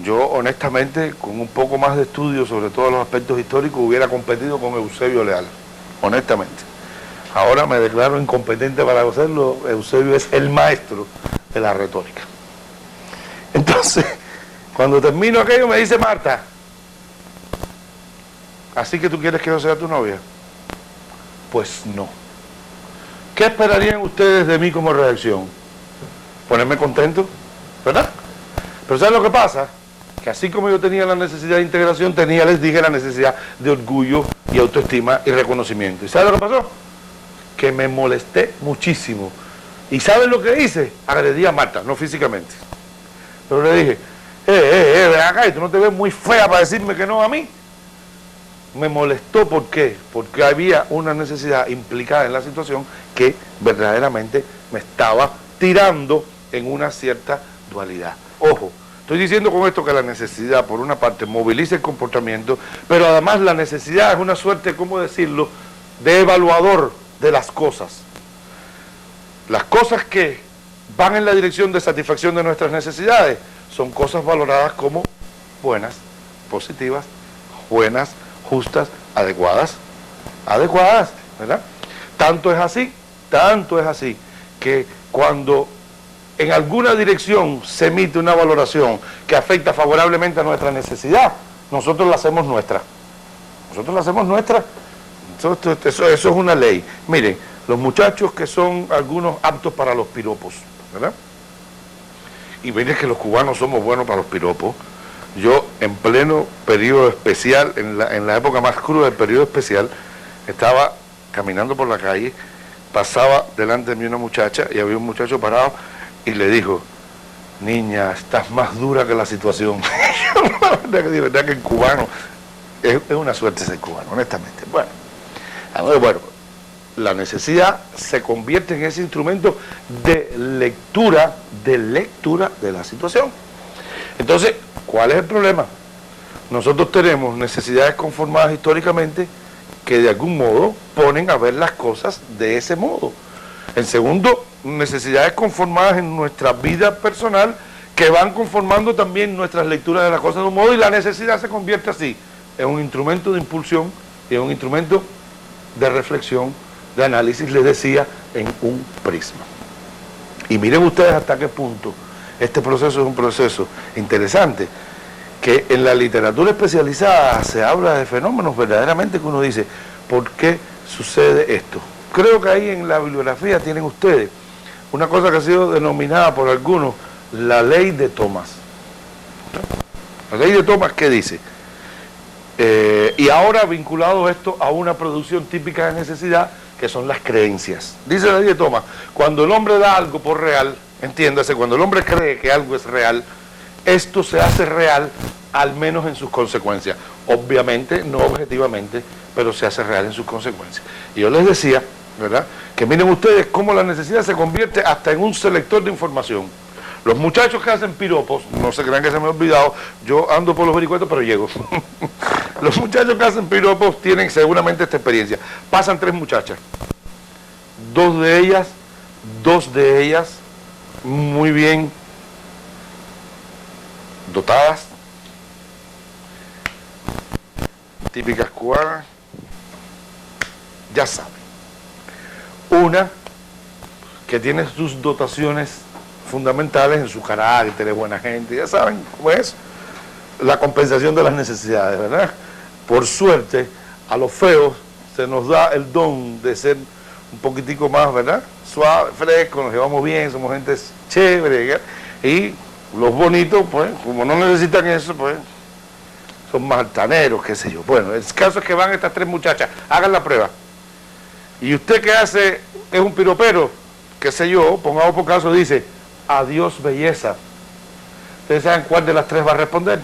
yo honestamente, con un poco más de estudio sobre todos los aspectos históricos, hubiera competido con Eusebio Leal, honestamente. Ahora me declaro incompetente para hacerlo. Eusebio es el maestro de la retórica. Entonces, cuando termino aquello me dice Marta, ¿así que tú quieres que yo sea tu novia? Pues no. ¿Qué esperarían ustedes de mí como reacción? ¿Ponerme contento? ¿Verdad? Pero ¿saben lo que pasa? Que así como yo tenía la necesidad de integración, les dije, la necesidad de orgullo y autoestima y reconocimiento. ¿Y ¿saben lo que pasó? Que me molesté muchísimo. ¿Y saben lo que hice? Agredí a Marta, no físicamente. Pero le dije, ven acá, y tú no te ves muy fea para decirme que no a mí. Me molestó, ¿por qué? Porque había una necesidad implicada en la situación que verdaderamente me estaba tirando en una cierta dualidad. Ojo, estoy diciendo con esto que la necesidad, por una parte, moviliza el comportamiento, pero además la necesidad es una suerte, ¿cómo decirlo?, de evaluador de las cosas. Las cosas que van en la dirección de satisfacción de nuestras necesidades son cosas valoradas como buenas, positivas, buenas, justas, adecuadas, ¿verdad? Tanto es así, que cuando en alguna dirección se emite una valoración que afecta favorablemente a nuestra necesidad, nosotros la hacemos nuestra. Eso es una ley. Miren, los muchachos que son algunos aptos para los piropos, ¿verdad? Y miren que los cubanos somos buenos para los piropos. Yo, en pleno periodo especial, en la época más cruda del periodo especial, estaba caminando por la calle, pasaba delante de mí una muchacha y había un muchacho parado y le dijo, niña, estás más dura que la situación. De verdad que el cubano, es una suerte ser cubano, honestamente. Bueno, la necesidad se convierte en ese instrumento de lectura de la situación. Entonces, ¿cuál es el problema? nosotros tenemos necesidades conformadas históricamente que de algún modo ponen a ver las cosas de ese modo. En segundo, necesidades conformadas en nuestra vida personal que van conformando también nuestras lecturas de las cosas de un modo, y la necesidad se convierte así en un instrumento de impulsión y en un instrumento de reflexión, de análisis, les decía, en un prisma. Y miren ustedes hasta qué punto este proceso es un proceso interesante, que en la literatura especializada se habla de fenómenos verdaderamente que uno dice, ¿por qué sucede esto? Creo que ahí en la bibliografía tienen ustedes una cosa que ha sido denominada por algunos la ley de Thomas. La ley de Thomas, ¿qué dice? Y ahora vinculado esto a una producción típica de necesidad, que son las creencias. Dice la ley de Thomas, cuando el hombre da algo por real, entiéndase, cuando el hombre cree que algo es real, esto se hace real, al menos en sus consecuencias. Obviamente, no objetivamente, pero se hace real en sus consecuencias. Y yo les decía, ¿verdad?, que miren ustedes cómo la necesidad se convierte hasta en un selector de información. Los muchachos que hacen piropos, no se crean que se me ha olvidado, yo ando por los vericuetos, pero llego. Los muchachos que hacen piropos tienen seguramente esta experiencia. Pasan 3 muchachas, dos de ellas muy bien dotadas, típicas cubanas, ya saben. Una que tiene sus dotaciones fundamentales en su carácter, es buena gente, ya saben cómo es la compensación de las necesidades, ¿verdad? Por suerte, a los feos se nos da el don de ser un poquitico más, ¿verdad?, suave, fresco, nos llevamos bien, somos gente chévere, ¿verdad? Y los bonitos, pues, como no necesitan eso, pues, son más altaneros, qué sé yo. Bueno, el caso es que van estas 3 muchachas, hagan la prueba. Y usted que hace, es un piropero, qué sé yo, pongamos por caso, dice, adiós belleza. ¿Ustedes saben cuál de las 3 va a responder?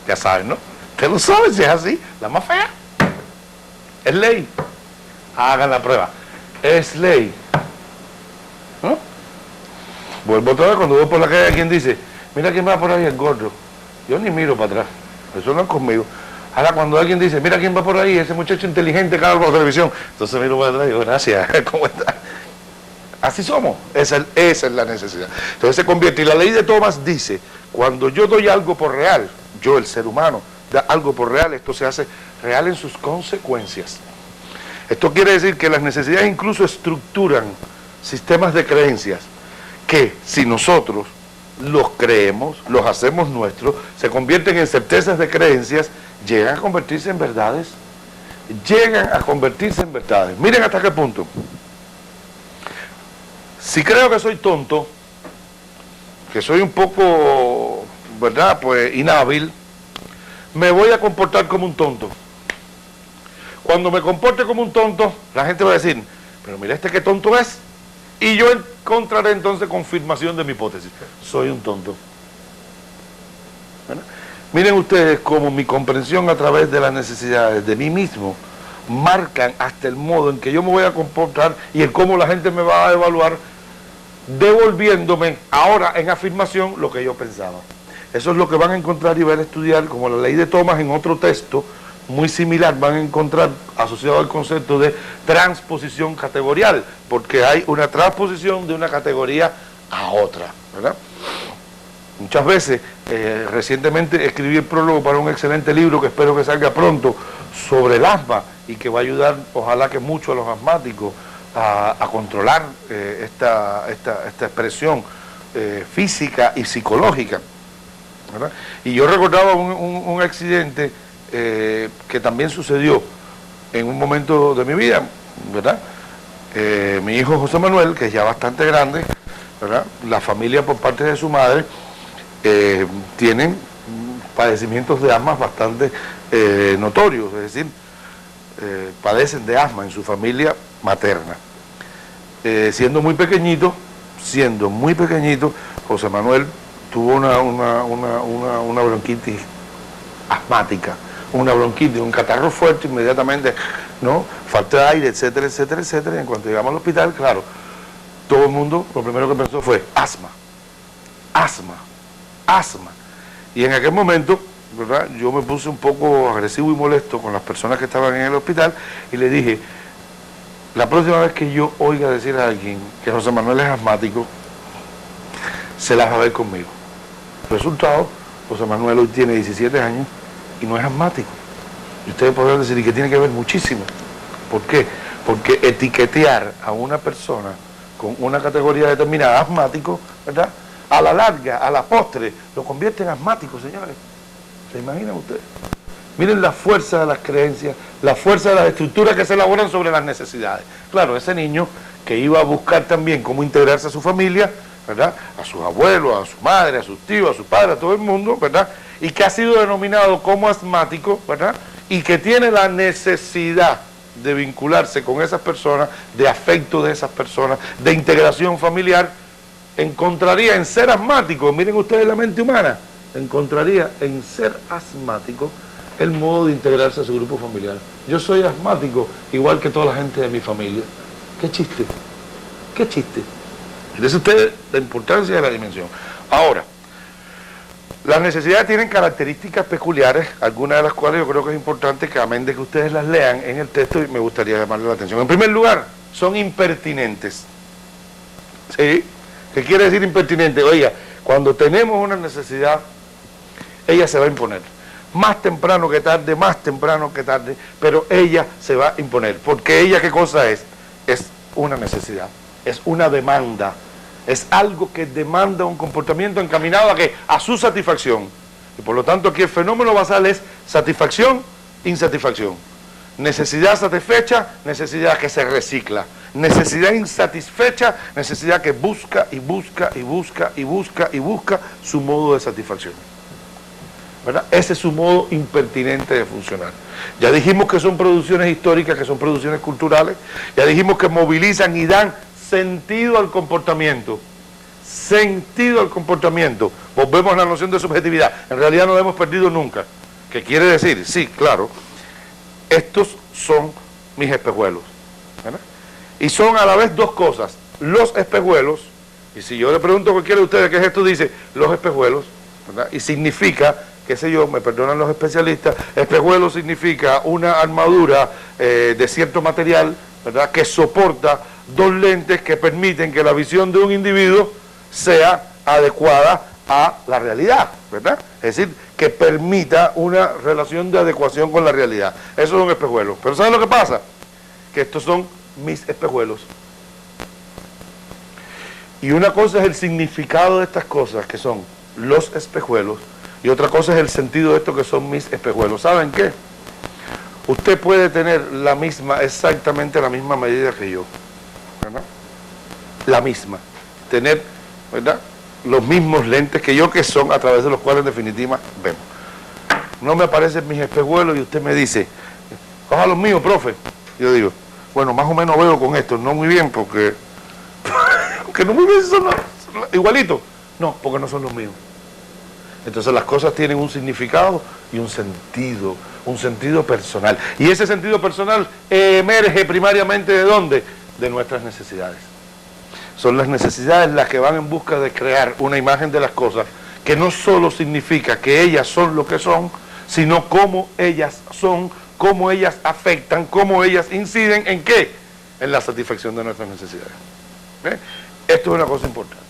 Ya saben, ¿no? Ustedes lo saben, si es así, la más fea. Es ley. Hagan la prueba. Es ley. ¿No? Vuelvo otra vez, cuando voy por la calle, quien dice, mira quién va por ahí, el gordo. Yo ni miro para atrás, eso no es conmigo. Ahora cuando alguien dice, mira quién va por ahí, ese muchacho inteligente que habla por la televisión, entonces miro para atrás y digo, gracias, ¿cómo está? Así somos, esa es la necesidad. Entonces se convierte, y la ley de Thomas dice, cuando yo doy algo por real, yo, el ser humano, da algo por real, esto se hace real en sus consecuencias. Esto quiere decir que las necesidades incluso estructuran sistemas de creencias que, si nosotros los creemos, los hacemos nuestros, se convierten en certezas de creencias, llegan a convertirse en verdades. Llegan a convertirse en verdades. Miren hasta qué punto. Si creo que soy tonto, que soy un poco, ¿verdad?, pues inhábil, me voy a comportar como un tonto. Cuando me comporte como un tonto, la gente va a decir, pero mira este qué tonto es. Y yo encontraré entonces confirmación de mi hipótesis. Soy un tonto. ¿Verdad? Miren ustedes cómo mi comprensión a través de las necesidades de mí mismo marcan hasta el modo en que yo me voy a comportar y en cómo la gente me va a evaluar, devolviéndome ahora en afirmación lo que yo pensaba. Eso es lo que van a encontrar y van a estudiar, como la ley de Thomas en otro texto muy similar, van a encontrar asociado al concepto de transposición categorial, porque hay una transposición de una categoría a otra, ¿verdad? Muchas veces, recientemente escribí el prólogo para un excelente libro que espero que salga pronto, sobre el asma, y que va a ayudar, ojalá que mucho, a los asmáticos a controlar esta expresión física y psicológica, ¿verdad? Y yo recordaba un accidente que también sucedió en un momento de mi vida, ¿verdad? Mi hijo José Manuel, que es ya bastante grande, ¿verdad?, la familia por parte de su madre tienen padecimientos de asma bastante notorios, es decir, padecen de asma en su familia materna. Siendo muy pequeñito, José Manuel tuvo una bronquitis asmática, una bronquitis, un catarro fuerte inmediatamente, ¿no?, falta de aire, etcétera, etcétera, etcétera. Y en cuanto llegamos al hospital, claro, todo el mundo lo primero que pensó fue asma. Y en aquel momento ¿verdad? Yo me puse un poco agresivo y molesto con las personas que estaban en el hospital y le dije, la próxima vez que yo oiga decir a alguien que José Manuel es asmático, se las va a ver conmigo. Resultado, José Manuel hoy tiene 17 años y no es asmático. Y ustedes podrán decir, ¿y que tiene que ver? Muchísimo. ¿Por qué? Porque etiquetear a una persona con una categoría determinada, asmático, ¿verdad?, a la larga, a la postre, lo convierte en asmático, señores. ¿Se imaginan ustedes? Miren la fuerza de las creencias, la fuerza de las estructuras que se elaboran sobre las necesidades. Claro, ese niño que iba a buscar también cómo integrarse a su familia, ¿verdad?, a sus abuelos, a su madre, a sus tíos, a sus padres, a todo el mundo, ¿verdad?, y que ha sido denominado como asmático, ¿verdad?, y que tiene la necesidad de vincularse con esas personas, de afecto de esas personas, de integración familiar, encontraría en ser asmático, miren ustedes la mente humana, encontraría en ser asmático el modo de integrarse a su grupo familiar. Yo soy asmático igual que toda la gente de mi familia. ¿Qué chiste? ¿Qué chiste? Fíjense ustedes la importancia de la dimensión. Ahora, las necesidades tienen características peculiares, algunas de las cuales yo creo que es importante que, amén de que ustedes las lean en el texto, y me gustaría llamarle la atención. En primer lugar, son impertinentes. ¿Sí? ¿Qué quiere decir impertinente? Oiga, cuando tenemos una necesidad, ella se va a imponer. Más temprano que tarde, pero ella se va a imponer. Porque ella, ¿qué cosa es? Es una necesidad, es una demanda, es algo que demanda un comportamiento encaminado a ¿qué? A su satisfacción. Y por lo tanto aquí el fenómeno basal es satisfacción, insatisfacción. Necesidad satisfecha, necesidad que se recicla. Necesidad insatisfecha, necesidad que busca y busca y busca y busca y busca su modo de satisfacción, ¿verdad? Ese es su modo impertinente de funcionar. Ya dijimos que son producciones históricas, que son producciones culturales, ya dijimos que movilizan y dan sentido al comportamiento. Sentido al comportamiento. Volvemos a la noción de subjetividad. En realidad no la hemos perdido nunca. ¿Qué quiere decir? Sí, claro. Estos son mis espejuelos, ¿verdad? Y son a la vez dos cosas. Los espejuelos, y si yo le pregunto a cualquiera de ustedes qué es esto, dice los espejuelos, ¿verdad? Y significa, qué sé yo, me perdonan los especialistas, espejuelo significa una armadura de cierto material, ¿verdad?, que soporta dos lentes que permiten que la visión de un individuo sea adecuada a la realidad, ¿verdad? Es decir, que permita una relación de adecuación con la realidad. Eso es un espejuelo. Pero ¿saben lo que pasa? Que estos son mis espejuelos. Y una cosa es el significado de estas cosas, que son los espejuelos, y otra cosa es el sentido de esto, que son mis espejuelos. ¿Saben qué? Usted puede tener la misma, exactamente la misma medida que yo, ¿verdad? La misma. Tener, ¿verdad?, los mismos lentes que yo, que son a través de los cuales en definitiva vemos. No me aparecen mis espejuelos y usted me dice, coja los míos, profe. Yo digo, bueno, más o menos veo con esto, no muy bien, porque no muy bien, son igualitos. No, porque no son los míos. Entonces las cosas tienen un significado y un sentido personal. Y ese sentido personal emerge primariamente ¿de dónde? De nuestras necesidades. Son las necesidades las que van en busca de crear una imagen de las cosas, que no solo significa que ellas son lo que son, sino cómo ellas son, cómo ellas afectan, cómo ellas inciden, ¿en qué? En la satisfacción de nuestras necesidades. ¿Ve? Esto es una cosa importante.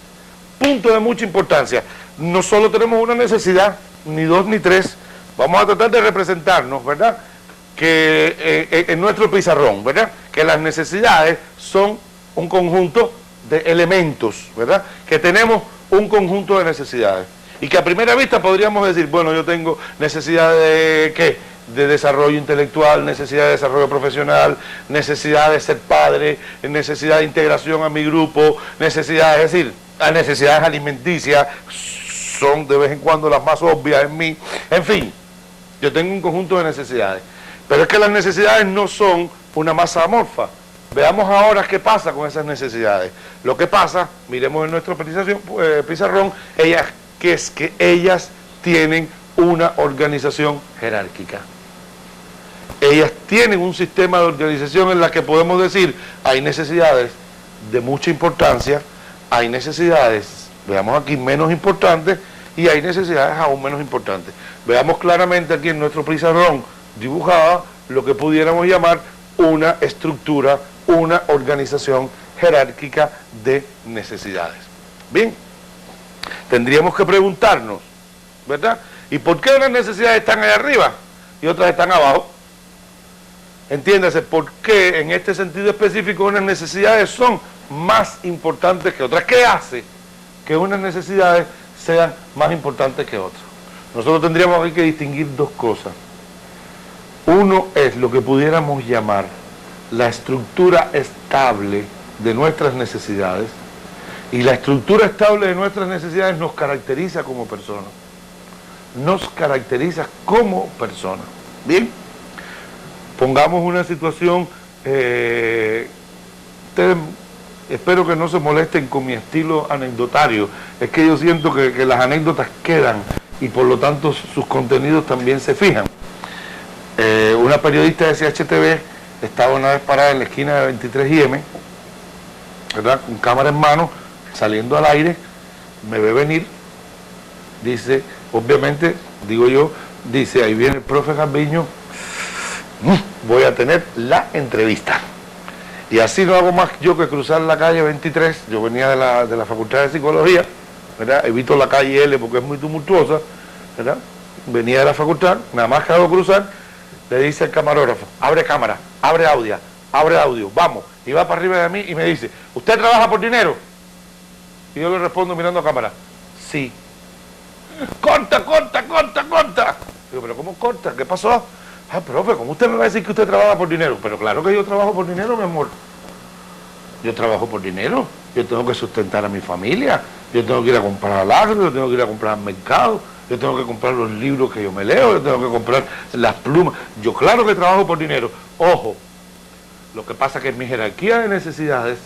Punto de mucha importancia. No solo tenemos una necesidad, ni dos ni tres, vamos a tratar de representarnos, ¿verdad?, que en nuestro pizarrón, ¿verdad?, que las necesidades son un conjunto de elementos, ¿verdad?, que tenemos un conjunto de necesidades. Y que a primera vista podríamos decir, bueno, yo tengo necesidad de, ¿qué?, de desarrollo intelectual, necesidad de desarrollo profesional, necesidad de ser padre, necesidad de integración a mi grupo, necesidad, es decir, las necesidades alimenticias son de vez en cuando las más obvias en mí. En fin, yo tengo un conjunto de necesidades. Pero es que las necesidades no son una masa amorfa. Veamos ahora qué pasa con esas necesidades. Lo que pasa, miremos en nuestro pizarrón, que es que ellas tienen una organización jerárquica. Ellas tienen un sistema de organización en la que podemos decir, hay necesidades de mucha importancia, hay necesidades, veamos aquí, menos importantes, y hay necesidades aún menos importantes. Veamos claramente aquí en nuestro pizarrón dibujada lo que pudiéramos llamar una estructura, una organización jerárquica de necesidades. Bien, tendríamos que preguntarnos, ¿verdad? ¿Y por qué unas necesidades están ahí arriba y otras están abajo? Entiéndase, ¿por qué en este sentido específico unas necesidades son más importantes que otras? ¿Qué hace que unas necesidades sean más importantes que otras? Nosotros tendríamos aquí que distinguir dos cosas. Uno es lo que pudiéramos llamar la estructura estable de nuestras necesidades, y la estructura estable de nuestras necesidades nos caracteriza como personas. Nos caracteriza como personas. Bien, pongamos una situación, espero que no se molesten con mi estilo anecdotario, es que yo siento que las anécdotas quedan y por lo tanto sus contenidos también se fijan. Una periodista de CHTV estaba una vez parada en la esquina de 23 y M, ¿verdad?, con cámara en mano, saliendo al aire, me ve venir, dice, obviamente, digo yo, dice, ahí viene el profe Garbiño, voy a tener la entrevista. Y así no hago más yo que cruzar la calle 23, yo venía de la Facultad de Psicología, ¿verdad?, evito la calle L porque es muy tumultuosa, ¿verdad?, venía de la facultad, nada más que hago cruzar, le dice el camarógrafo, abre cámara, abre audio, vamos, y va para arriba de mí y me dice, ¿usted trabaja por dinero? Y yo le respondo mirando a cámara, sí. Corta. Digo, pero ¿cómo corta? ¿Qué pasó? Ah, profe, ¿cómo usted me va a decir que usted trabaja por dinero? Pero claro que yo trabajo por dinero, mi amor. Yo trabajo por dinero, yo tengo que sustentar a mi familia, yo tengo que ir a comprar al agro, yo tengo que ir a comprar al mercado, yo tengo que comprar los libros que yo me leo, yo tengo que comprar las plumas. Yo claro que trabajo por dinero. Ojo, lo que pasa es que en mi jerarquía de necesidades,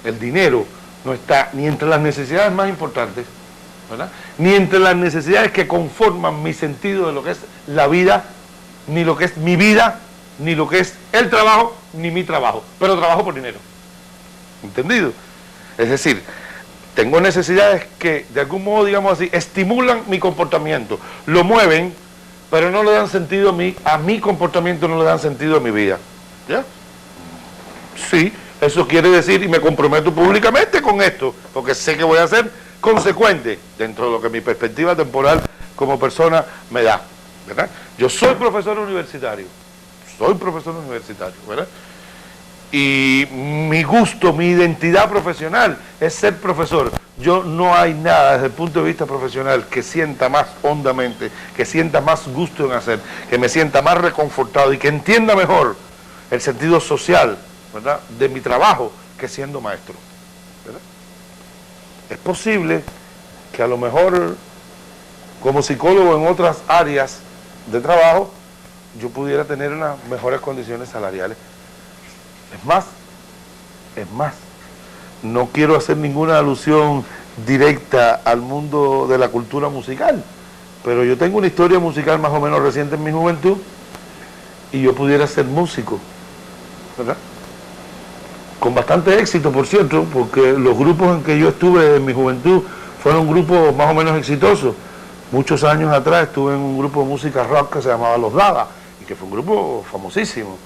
el dinero no está ni entre las necesidades más importantes, ¿verdad?, ni entre las necesidades que conforman mi sentido de lo que es la vida, ni lo que es mi vida, ni lo que es el trabajo, ni mi trabajo, pero trabajo por dinero. ¿Entendido? Es decir, tengo necesidades que de algún modo, digamos así, estimulan mi comportamiento, lo mueven, pero no le dan sentido a mi comportamiento, no le dan sentido a mi vida. ¿Ya? Sí, eso quiere decir, y me comprometo públicamente con esto, porque sé que voy a ser consecuente dentro de lo que mi perspectiva temporal como persona me da, ¿verdad? Yo soy profesor universitario, ¿verdad? Y mi gusto, mi identidad profesional es ser profesor. Yo no hay nada desde el punto de vista profesional que sienta más hondamente, que sienta más gusto en hacer, que me sienta más reconfortado y que entienda mejor el sentido social, ¿verdad?, de mi trabajo que siendo maestro, ¿verdad? Es posible que a lo mejor como psicólogo en otras áreas de trabajo yo pudiera tener unas mejores condiciones salariales. Es más, no quiero hacer ninguna alusión directa al mundo de la cultura musical, pero yo tengo una historia musical más o menos reciente en mi juventud y yo pudiera ser músico, ¿verdad? Con bastante éxito, por cierto, porque los grupos en que yo estuve en mi juventud fueron grupos más o menos exitosos. Muchos años atrás estuve en un grupo de música rock que se llamaba Los Dada, y que fue un grupo famosísimo.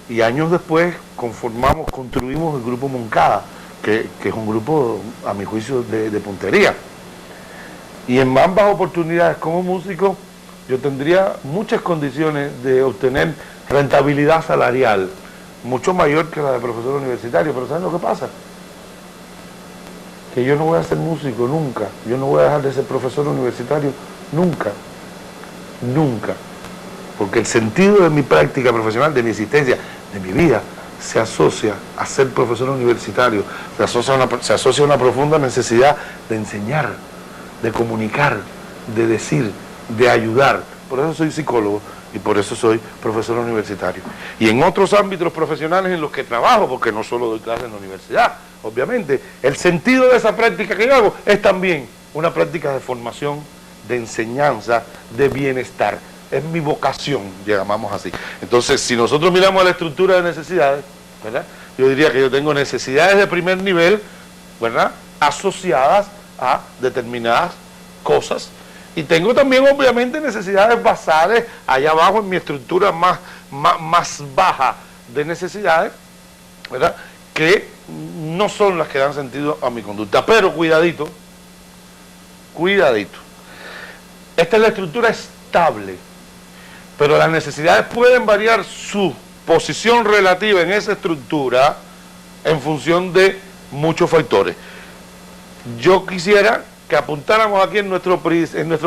Y años después construimos el grupo Moncada, que es un grupo, a mi juicio, de puntería. Y en ambas oportunidades como músico, yo tendría muchas condiciones de obtener rentabilidad salarial, mucho mayor que la de profesor universitario. Pero ¿saben lo que pasa? Que yo no voy a ser músico nunca, yo no voy a dejar de ser profesor universitario nunca, porque el sentido de mi práctica profesional, de mi existencia, de mi vida, se asocia a ser profesor universitario, se asocia a una profunda necesidad de enseñar, de comunicar, de decir, de ayudar. Por eso soy psicólogo y por eso soy profesor universitario. Y en otros ámbitos profesionales en los que trabajo, porque no solo doy clases en la universidad, obviamente, el sentido de esa práctica que yo hago es también una práctica de formación, de enseñanza, de bienestar. Es mi vocación, llamamos así. Entonces, si nosotros miramos a la estructura de necesidades, ¿verdad?, yo diría que yo tengo necesidades de primer nivel, ¿verdad?, asociadas a determinadas cosas Y tengo también obviamente necesidades basales allá abajo en mi estructura más baja de necesidades, ¿verdad?, que no son las que dan sentido a mi conducta. Pero cuidadito, cuidadito. Esta es la estructura estable, pero las necesidades pueden variar su posición relativa en esa estructura en función de muchos factores. Yo quisiera que apuntáramos aquí en nuestro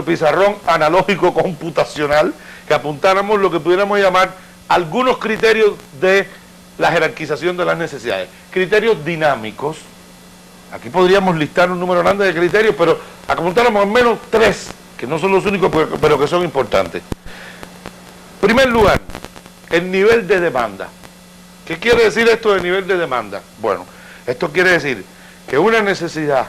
pizarrón analógico computacional, que apuntáramos lo que pudiéramos llamar algunos criterios de la jerarquización de las necesidades. Criterios dinámicos. Aquí podríamos listar un número grande de criterios, pero apuntáramos al menos 3, que no son los únicos, pero que son importantes. En primer lugar, el nivel de demanda. ¿Qué quiere decir esto de nivel de demanda? Bueno, esto quiere decir que una necesidad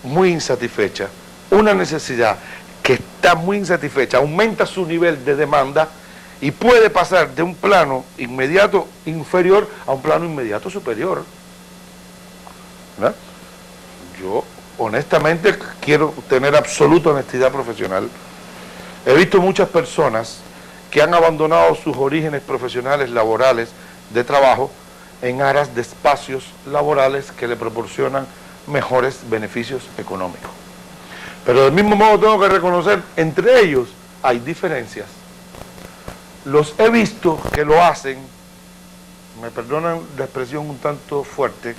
muy insatisfecha, una necesidad que está muy insatisfecha, aumenta su nivel de demanda y puede pasar de un plano inmediato inferior a un plano inmediato superior. ¿Verdad? Yo honestamente quiero tener absoluta honestidad profesional. He visto muchas personas que han abandonado sus orígenes profesionales, laborales, de trabajo, en aras de espacios laborales que le proporcionan mejores beneficios económicos. Pero del mismo modo tengo que reconocer, entre ellos hay diferencias. Los he visto que lo hacen, me perdonan la expresión un tanto fuerte,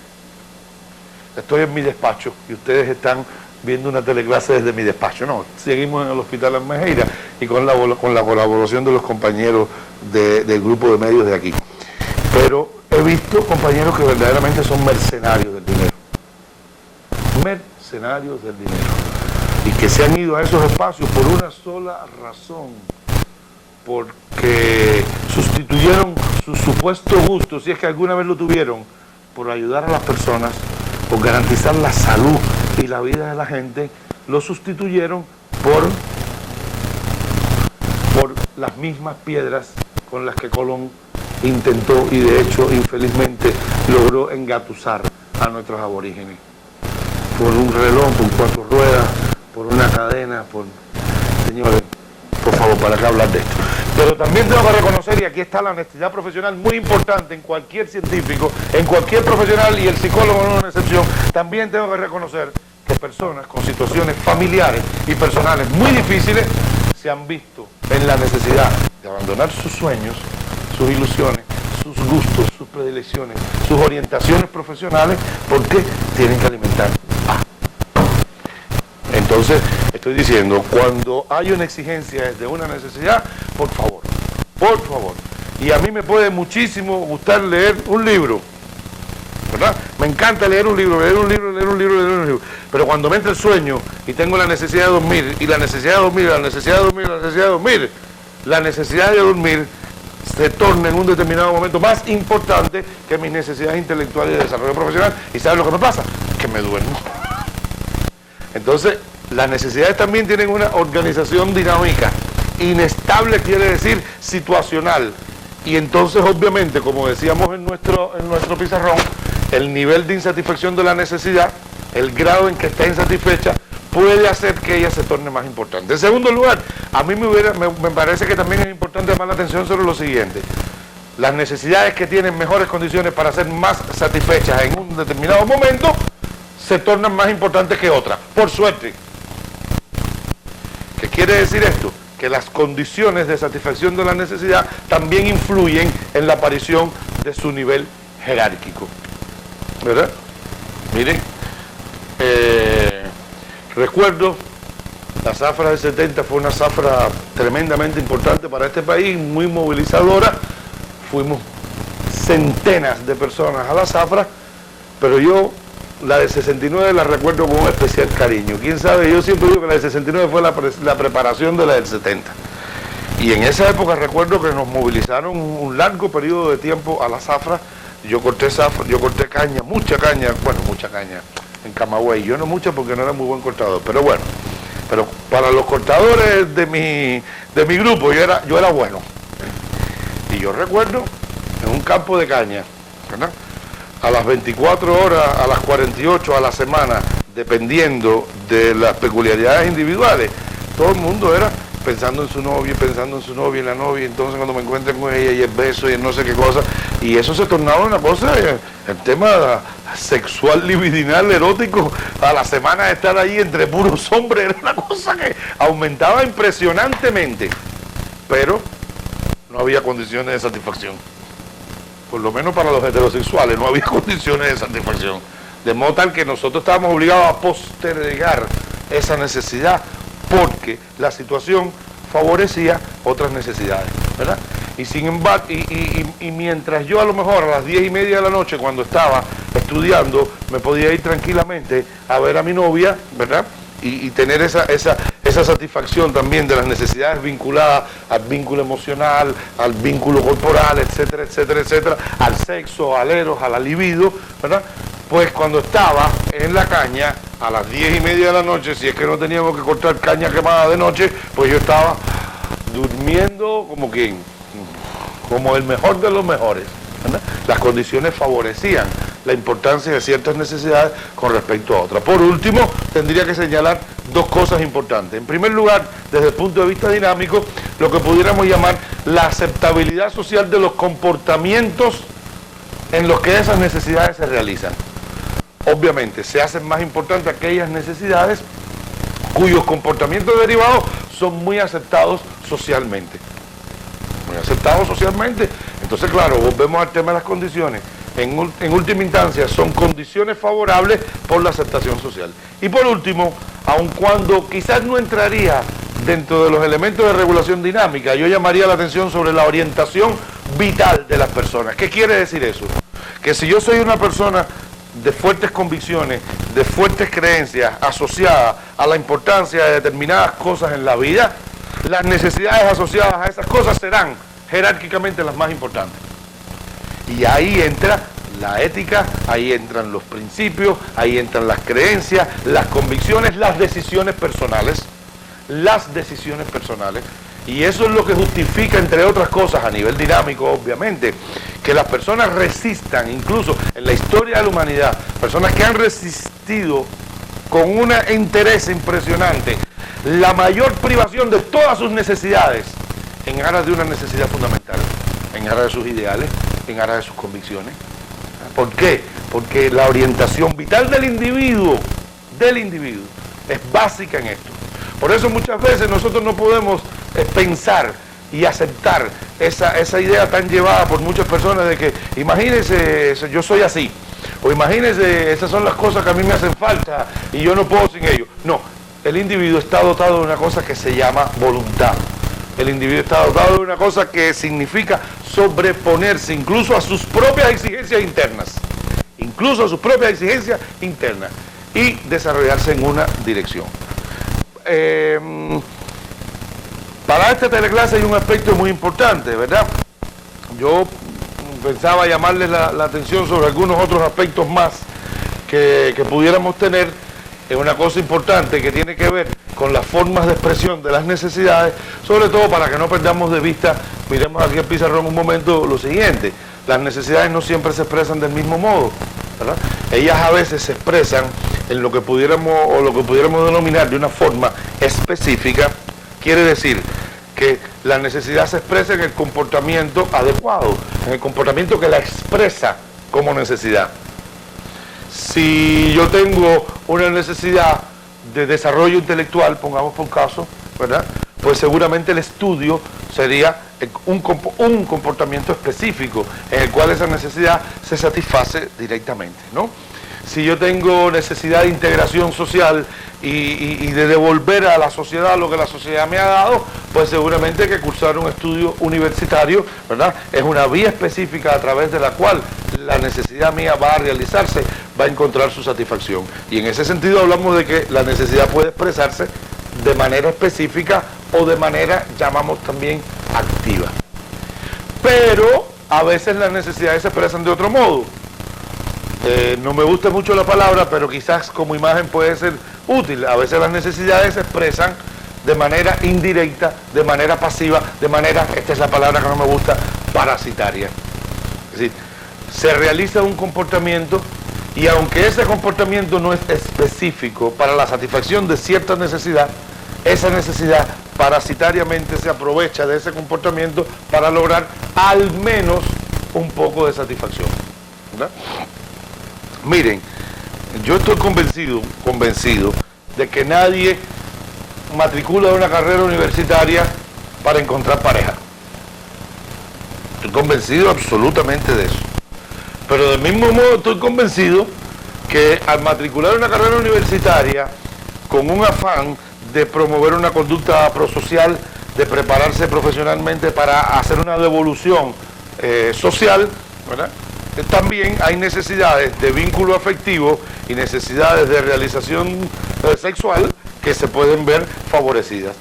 estoy en mi despacho y ustedes están viendo una teleclase desde mi despacho. No, seguimos en el Hospital Almejeira y con la colaboración de los compañeros del grupo de medios de aquí. Pero he visto compañeros que verdaderamente son mercenarios del dinero. Mercenarios del dinero. Y que se han ido a esos espacios por una sola razón. Porque sustituyeron su supuesto gusto, si es que alguna vez lo tuvieron, por ayudar a las personas, por garantizar la salud y la vida de la gente, lo sustituyeron por las mismas piedras con las que Colón intentó y de hecho infelizmente logró engatusar a nuestros aborígenes. Por un reloj, por 4 ruedas, por una cadena, Señores, por favor, ¿para qué hablar de esto? Pero también tengo que reconocer, y aquí está la honestidad profesional muy importante en cualquier científico, en cualquier profesional, y el psicólogo no es una excepción, también tengo que reconocer que personas con situaciones familiares y personales muy difíciles se han visto en la necesidad de abandonar sus sueños, sus ilusiones, sus gustos, sus predilecciones, sus orientaciones profesionales, porque tienen que alimentar. Entonces, estoy diciendo, cuando hay una exigencia de una necesidad, por favor, y a mí me puede muchísimo gustar leer un libro, ¿verdad? Me encanta leer un libro, pero cuando me entra el sueño y tengo la necesidad de dormir, y la necesidad de dormir, la necesidad de dormir, la necesidad de dormir, la necesidad de dormir se torna en un determinado momento más importante que mis necesidades intelectuales y de desarrollo profesional. ¿Y sabes lo que me pasa? Que me duermo. Entonces, las necesidades también tienen una organización dinámica. Inestable quiere decir situacional. Y entonces, obviamente, como decíamos en nuestro pizarrón, el nivel de insatisfacción de la necesidad, el grado en que está insatisfecha, puede hacer que ella se torne más importante. En segundo lugar, a mí me parece que también es importante llamar la atención sobre lo siguiente. Las necesidades que tienen mejores condiciones para ser más satisfechas en un determinado momento, se tornan más importantes que otras, por suerte. ¿Qué quiere decir esto? Que las condiciones de satisfacción de la necesidad también influyen en la aparición de su nivel jerárquico. ¿Verdad? Miren, recuerdo, la zafra del 70 fue una zafra tremendamente importante para este país, muy movilizadora. Fuimos centenas de personas a la zafra, pero yo la del 69 la recuerdo con un especial cariño. ¿Quién sabe? Yo siempre digo que la del 69 fue la preparación de la del 70. Y en esa época recuerdo que nos movilizaron un largo periodo de tiempo a la zafra. Yo corté caña, mucha caña en Camagüey. Yo no mucha porque no era muy buen cortador, pero bueno. Pero para los cortadores de mi grupo yo era bueno. Y yo recuerdo en un campo de caña, ¿verdad?, a las 24 horas, a las 48 a la semana, dependiendo de las peculiaridades individuales, todo el mundo era pensando en su novia, en la novia, entonces cuando me encuentren con ella y el beso y el no sé qué cosa, y eso se tornaba una cosa, el tema sexual, libidinal, erótico, a la semana de estar ahí entre puros hombres, era una cosa que aumentaba impresionantemente, pero no había condiciones de satisfacción, por lo menos para los heterosexuales, no había condiciones de satisfacción, de modo tal que nosotros estábamos obligados a postergar esa necesidad, porque la situación favorecía otras necesidades, ¿verdad? Y sin embargo, y mientras yo a lo mejor a las 10:30 de la noche, cuando estaba estudiando, me podía ir tranquilamente a ver a mi novia, ¿verdad? Y tener esa satisfacción también de las necesidades vinculadas al vínculo emocional, al vínculo corporal, etcétera, etcétera, etcétera, al sexo, al eros, a la libido, ¿verdad? Pues cuando estaba en la caña, a las 10:30 de la noche, si es que no teníamos que cortar caña quemada de noche, pues yo estaba durmiendo como quien, como el mejor de los mejores, ¿verdad? Las condiciones favorecían la importancia de ciertas necesidades con respecto a otras. Por último, tendría que señalar dos cosas importantes. En primer lugar, desde el punto de vista dinámico, lo que pudiéramos llamar la aceptabilidad social de los comportamientos en los que esas necesidades se realizan. Obviamente, se hacen más importantes aquellas necesidades cuyos comportamientos derivados son muy aceptados socialmente. Muy aceptados socialmente. Entonces, claro, volvemos al tema de las condiciones. En última instancia, son condiciones favorables por la aceptación social. Y por último, aun cuando quizás no entraría dentro de los elementos de regulación dinámica, yo llamaría la atención sobre la orientación vital de las personas. ¿Qué quiere decir eso? Que si yo soy una persona de fuertes convicciones, de fuertes creencias asociadas a la importancia de determinadas cosas en la vida, las necesidades asociadas a esas cosas serán jerárquicamente las más importantes. Y ahí entra la ética, ahí entran los principios, ahí entran las creencias, las convicciones, las decisiones personales. Y eso es lo que justifica, entre otras cosas, a nivel dinámico, obviamente, que las personas resistan, incluso en la historia de la humanidad, personas que han resistido con un interés impresionante la mayor privación de todas sus necesidades en aras de una necesidad fundamental, en aras de sus ideales, en aras de sus convicciones. ¿Por qué? Porque la orientación vital del individuo es básica en esto. Por eso muchas veces nosotros no podemos pensar y aceptar esa idea tan llevada por muchas personas de que, imagínense, yo soy así, o imagínense, esas son las cosas que a mí me hacen falta y yo no puedo sin ello. No, el individuo está dotado de una cosa que se llama voluntad. El individuo está dotado de una cosa que significa sobreponerse incluso a sus propias exigencias internas, y desarrollarse en una dirección. Para esta teleclase hay un aspecto muy importante, ¿verdad? Yo pensaba llamarles la atención sobre algunos otros aspectos más que pudiéramos tener. Es una cosa importante que tiene que ver con las formas de expresión de las necesidades, sobre todo para que no perdamos de vista, miremos aquí el pizarrón un momento, lo siguiente: las necesidades no siempre se expresan del mismo modo, ¿verdad? Ellas a veces se expresan en lo que pudiéramos denominar de una forma específica. Quiere decir que la necesidad se expresa en el comportamiento adecuado, en el comportamiento que la expresa como necesidad. Si yo tengo una necesidad de desarrollo intelectual, pongamos por caso, ¿verdad? Pues seguramente el estudio sería un comportamiento específico en el cual esa necesidad se satisface directamente, ¿no? Si yo tengo necesidad de integración social y de devolver a la sociedad lo que la sociedad me ha dado, pues seguramente que cursar un estudio universitario, ¿verdad?, es una vía específica a través de la cual la necesidad mía va a realizarse, va a encontrar su satisfacción. Y en ese sentido hablamos de que la necesidad puede expresarse de manera específica o de manera, llamamos también, activa. Pero a veces las necesidades se expresan de otro modo. No me gusta mucho la palabra, pero quizás como imagen puede ser útil. A veces las necesidades se expresan de manera indirecta, de manera pasiva, de manera, esta es la palabra que no me gusta, parasitaria. Es decir, se realiza un comportamiento y aunque ese comportamiento no es específico para la satisfacción de cierta necesidad, esa necesidad parasitariamente se aprovecha de ese comportamiento para lograr al menos un poco de satisfacción, ¿verdad? Miren, yo estoy convencido de que nadie matricula una carrera universitaria para encontrar pareja. Estoy convencido absolutamente de eso. Pero del mismo modo estoy convencido que al matricular una carrera universitaria con un afán de promover una conducta prosocial, de prepararse profesionalmente para hacer una devolución social, ¿verdad? También hay necesidades de vínculo afectivo y necesidades de realización sexual que se pueden ver favorecidas.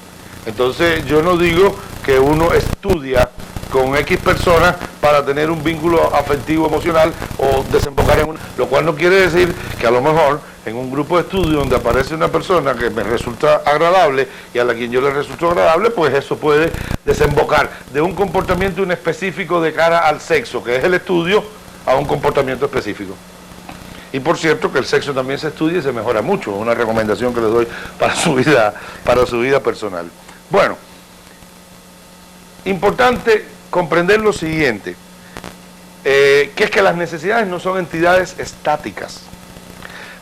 Entonces yo no digo que uno estudia con X personas para tener un vínculo afectivo emocional o desembocar en una, lo cual no quiere decir que a lo mejor en un grupo de estudio donde aparece una persona que me resulta agradable y a la quien yo le resulto agradable, pues eso puede desembocar de un comportamiento inespecífico de cara al sexo, que es el estudio, a un comportamiento específico. Y por cierto que el sexo también se estudia y se mejora mucho, una recomendación que les doy para su vida personal. Bueno, importante comprender lo siguiente, que es que las necesidades no son entidades estáticas.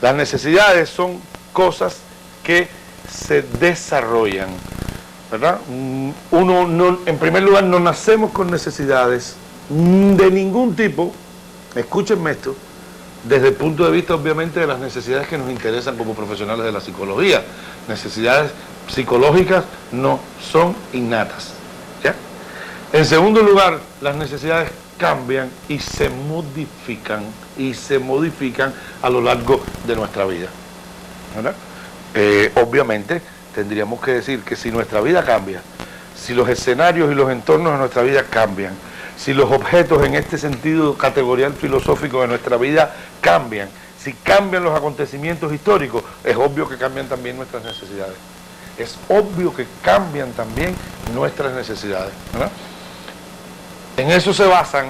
Las necesidades son cosas que se desarrollan, ¿verdad? Uno no, en primer lugar, no nacemos con necesidades de ningún tipo, escúchenme esto, desde el punto de vista obviamente de las necesidades que nos interesan como profesionales de la psicología. Necesidades psicológicas no son innatas, ¿ya? En segundo lugar, las necesidades cambian y se modifican a lo largo de nuestra vida, ¿verdad? Obviamente tendríamos que decir que si nuestra vida cambia, si los escenarios y los entornos de nuestra vida cambian, si los objetos en este sentido categorial filosófico de nuestra vida cambian, si cambian los acontecimientos históricos, es obvio que cambian también nuestras necesidades. Es obvio que cambian también nuestras necesidades, ¿verdad? En eso se basan,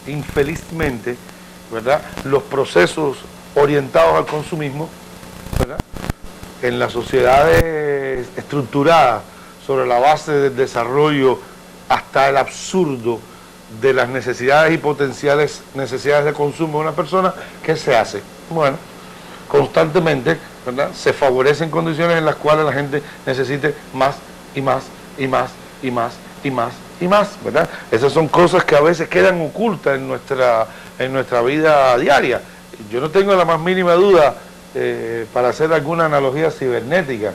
infelizmente, ¿verdad?, los procesos orientados al consumismo, ¿verdad?, en las sociedades estructuradas sobre la base del desarrollo hasta el absurdo de las necesidades y potenciales necesidades de consumo de una persona. ¿Qué se hace? Bueno, constantemente, ¿verdad?, se favorecen condiciones en las cuales la gente necesite más y más y más y más y más y más, ¿verdad? Esas son cosas que a veces quedan ocultas en nuestra vida diaria. Yo no tengo la más mínima duda, para hacer alguna analogía cibernética,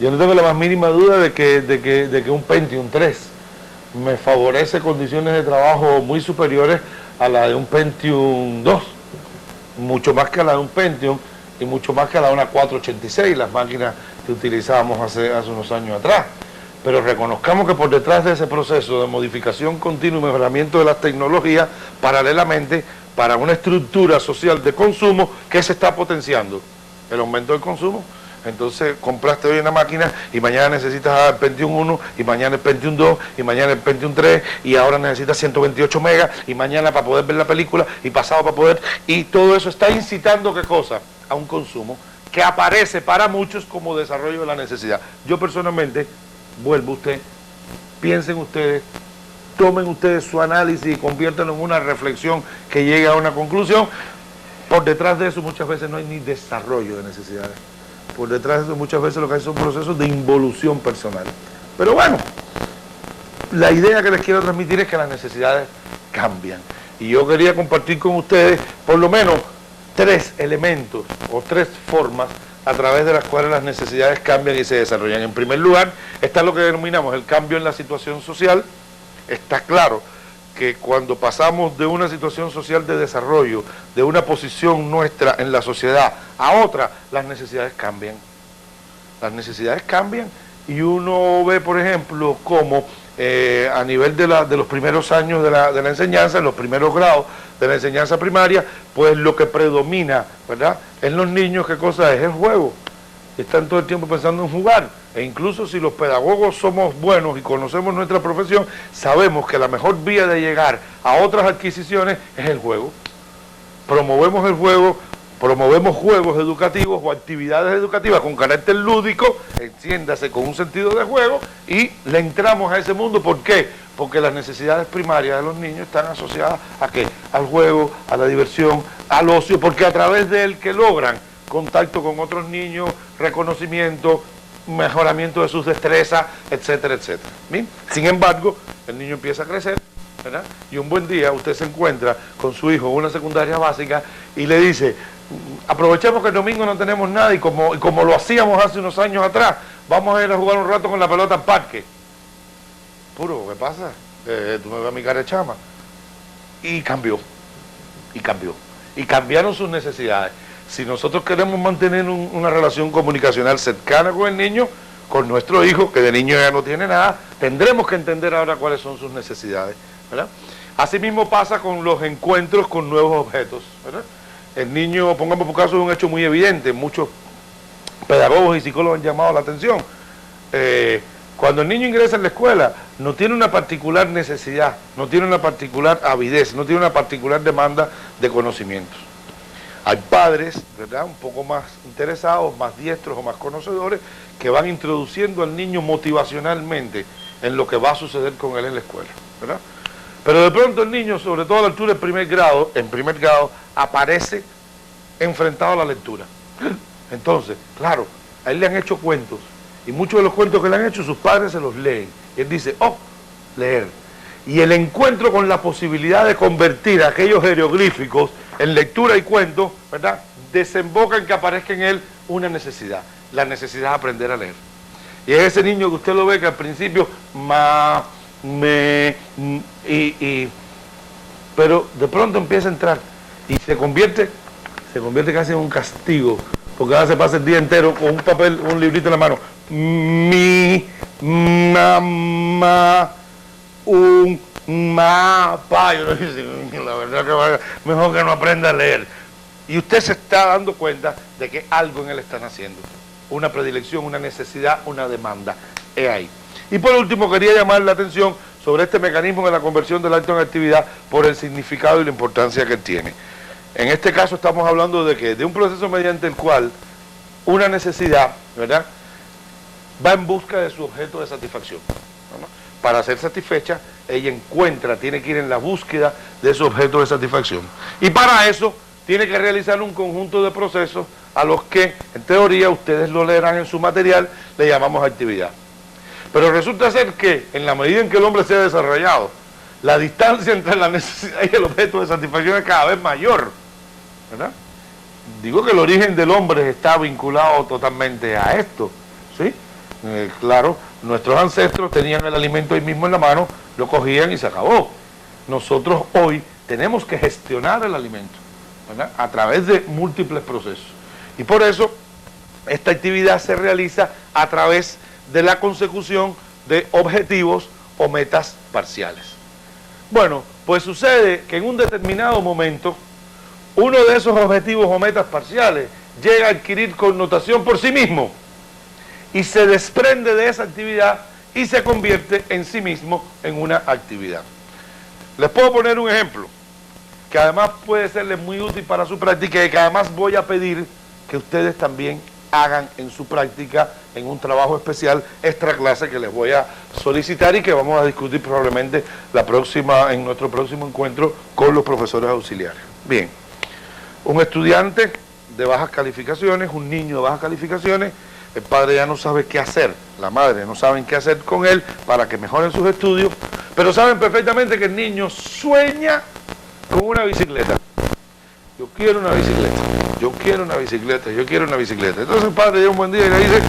yo no tengo la más mínima duda de que un Pentium 3 me favorece condiciones de trabajo muy superiores a la de un Pentium 2, mucho más que a la de un Pentium y mucho más que a la de una 486, las máquinas que utilizábamos hace unos años atrás. Pero reconozcamos que por detrás de ese proceso de modificación continua y mejoramiento de las tecnologías, paralelamente, para una estructura social de consumo, ¿qué se está potenciando? El aumento del consumo. Entonces compraste hoy una máquina y mañana necesitas el Pentium 1 y mañana el Pentium 2 y mañana el Pentium 3 y ahora necesitas 128 megas y mañana para poder ver la película y pasado para poder... Y todo eso está incitando, ¿qué cosa? A un consumo que aparece para muchos como desarrollo de la necesidad. Yo personalmente, vuelvo usted, piensen ustedes, tomen ustedes su análisis y conviértanlo en una reflexión que llegue a una conclusión. Por detrás de eso muchas veces no hay ni desarrollo de necesidades. Por detrás de eso muchas veces lo que hay son procesos de involución personal. Pero bueno, la idea que les quiero transmitir es que las necesidades cambian. Y yo quería compartir con ustedes por lo menos 3 elementos o 3 formas a través de las cuales las necesidades cambian y se desarrollan. En primer lugar, está lo que denominamos el cambio en la situación social. Está claro que cuando pasamos de una situación social de desarrollo, de una posición nuestra en la sociedad a otra, las necesidades cambian. Las necesidades cambian y uno ve, por ejemplo, cómo a nivel de los primeros años de la enseñanza, en los primeros grados de la enseñanza primaria, pues lo que predomina, ¿verdad?, en los niños, ¿qué cosa es? El juego. Están todo el tiempo pensando en jugar. E incluso si los pedagogos somos buenos y conocemos nuestra profesión, sabemos que la mejor vía de llegar a otras adquisiciones es el juego. Promovemos el juego promovemos juegos educativos o actividades educativas con carácter lúdico, entiéndase con un sentido de juego, y le entramos a ese mundo. ¿Por qué? Porque las necesidades primarias de los niños están asociadas ¿a qué? Al juego, a la diversión, al ocio, porque a través de él que logran contacto con otros niños, reconocimiento, mejoramiento de sus destrezas, etcétera, etcétera. ¿Bien? Sin embargo, el niño empieza a crecer, ¿verdad? Y un buen día usted se encuentra con su hijo en una secundaria básica y le dice: aprovechemos que el domingo no tenemos nada y como lo hacíamos hace unos años atrás, vamos a ir a jugar un rato con la pelota al parque. Puro, ¿qué pasa? Tú me ves a mi cara de chama. Y cambió, y cambiaron sus necesidades. Si nosotros queremos mantener una relación comunicacional cercana con el niño, con nuestro hijo, que de niño ya no tiene nada, tendremos que entender ahora cuáles son sus necesidades, ¿verdad? Asimismo pasa con los encuentros con nuevos objetos, ¿verdad? El niño, pongamos por caso un hecho muy evidente, muchos pedagogos y psicólogos han llamado la atención. Cuando el niño ingresa en la escuela, no tiene una particular necesidad, no tiene una particular avidez, no tiene una particular demanda de conocimientos. Hay padres, ¿verdad?, un poco más interesados, más diestros o más conocedores, que van introduciendo al niño motivacionalmente en lo que va a suceder con él en la escuela, ¿verdad? Pero de pronto el niño, sobre todo a la altura del primer grado, aparece enfrentado a la lectura. Entonces, claro, a él le han hecho cuentos, y muchos de los cuentos que le han hecho sus padres se los leen. Y él dice: oh, leer. Y el encuentro con la posibilidad de convertir aquellos jeroglíficos en lectura y cuento, ¿verdad?, desemboca en que aparezca en él una necesidad, la necesidad de aprender a leer. Y es ese niño que usted lo ve que al principio, pero de pronto empieza a entrar y se convierte casi en un castigo, porque ahora se pasa el día entero con un papel, un librito en la mano. Mi, mamá, un mapa. Yo le digo, la verdad que mejor que no aprenda a leer. Y usted se está dando cuenta de que algo en él está naciendo. Una predilección, una necesidad, una demanda. Es ahí. Y por último quería llamar la atención sobre este mecanismo de la conversión del acto en actividad por el significado y la importancia que tiene. En este caso estamos hablando de que de un proceso mediante el cual una necesidad, ¿verdad?, va en busca de su objeto de satisfacción, ¿no? Para ser satisfecha, ella tiene que ir en la búsqueda de su objeto de satisfacción. Y para eso tiene que realizar un conjunto de procesos a los que, en teoría, ustedes lo leerán en su material, le llamamos actividad. Pero resulta ser que, en la medida en que el hombre se ha desarrollado, la distancia entre la necesidad y el objeto de satisfacción es cada vez mayor, ¿verdad? Digo que el origen del hombre está vinculado totalmente a esto, ¿sí? Claro, nuestros ancestros tenían el alimento ahí mismo en la mano, lo cogían y se acabó. Nosotros hoy tenemos que gestionar el alimento, ¿verdad?, a través de múltiples procesos. Y por eso esta actividad se realiza a través de la consecución de objetivos o metas parciales. Bueno, pues sucede que en un determinado momento uno de esos objetivos o metas parciales llega a adquirir connotación por sí mismo y se desprende de esa actividad y se convierte en sí mismo en una actividad. Les puedo poner un ejemplo que además puede serles muy útil para su práctica y que además voy a pedir que ustedes también hagan en su práctica en un trabajo especial extra clase que les voy a solicitar y que vamos a discutir probablemente en nuestro próximo encuentro con los profesores auxiliares. Bien, un estudiante de bajas calificaciones, un niño de bajas calificaciones, el padre ya no sabe qué hacer, la madre no sabe qué hacer con él para que mejoren sus estudios, pero saben perfectamente que el niño sueña con una bicicleta. Yo quiero una bicicleta, yo quiero una bicicleta, yo quiero una bicicleta. Entonces el padre llega un buen día y le dice: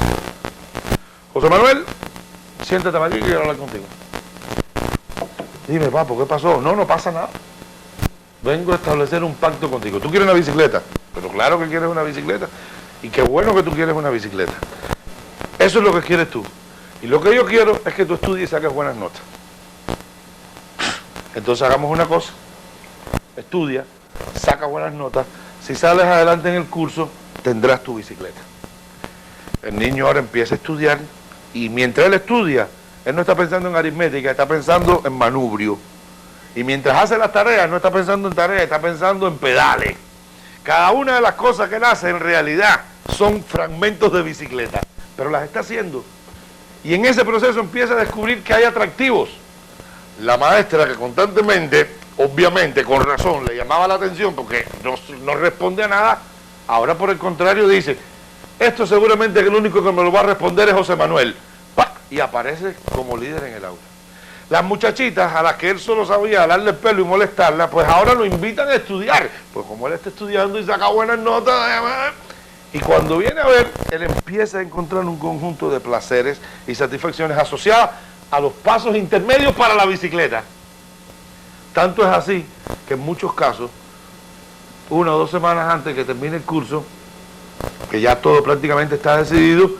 José Manuel, siéntate aquí que quiero hablar contigo. Dime, papo, ¿qué pasó? No, no pasa nada. Vengo a establecer un pacto contigo. ¿Tú quieres una bicicleta? Pero claro que quieres una bicicleta. Y qué bueno que tú quieres una bicicleta. Eso es lo que quieres tú. Y lo que yo quiero es que tú estudies y saques buenas notas. Entonces hagamos una cosa. Estudia, saca buenas notas. Si sales adelante en el curso, tendrás tu bicicleta. El niño ahora empieza a estudiar y mientras él estudia, él no está pensando en aritmética, está pensando en manubrio. Y mientras hace las tareas, no está pensando en tareas, está pensando en pedales. Cada una de las cosas que él hace en realidad son fragmentos de bicicleta, pero las está haciendo. Y en ese proceso empieza a descubrir que hay atractivos. La maestra, que constantemente, obviamente, con razón, le llamaba la atención porque no responde a nada, ahora por el contrario dice, esto seguramente que el único que me lo va a responder es José Manuel. ¡Pah! Y aparece como líder en el aula. Las muchachitas a las que él solo sabía darle el pelo y molestarlas, pues ahora lo invitan a estudiar. Pues como él está estudiando y saca buenas notas, y cuando viene a ver, él empieza a encontrar un conjunto de placeres y satisfacciones asociadas a los pasos intermedios para la bicicleta. Tanto es así que en muchos casos, 1 o 2 semanas antes que termine el curso, que ya todo prácticamente está decidido,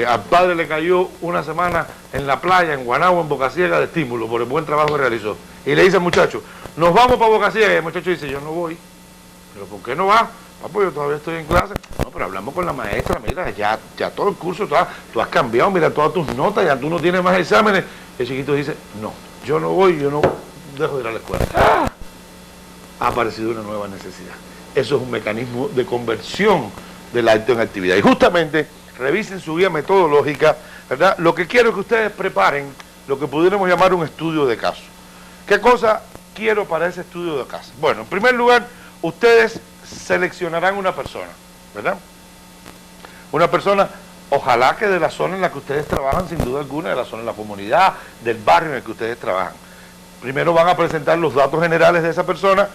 al padre le cayó una semana en la playa, en Guanabo, en Boca Ciega, de estímulo por el buen trabajo que realizó. Y le dice al muchacho, nos vamos para Boca Ciega. Y el muchacho dice, yo no voy. ¿Pero por qué no vas? Papo, yo todavía estoy en clase. No, pero hablamos con la maestra, mira, ya todo el curso, tú has cambiado, mira todas tus notas, ya tú no tienes más exámenes. El chiquito dice, no, yo no voy, yo no dejo de ir a la escuela. ¡Ah! Ha aparecido una nueva necesidad. Eso es un mecanismo de conversión del acto en actividad. Y justamente, revisen su guía metodológica, ¿verdad? Lo que quiero es que ustedes preparen lo que pudiéramos llamar un estudio de caso. ¿Qué cosa quiero para ese estudio de caso? Bueno, en primer lugar, ustedes seleccionarán una persona, ¿verdad? Una persona, ojalá que de la zona en la que ustedes trabajan, sin duda alguna, de la zona de la comunidad, del barrio en el que ustedes trabajan. Primero van a presentar los datos generales de esa persona.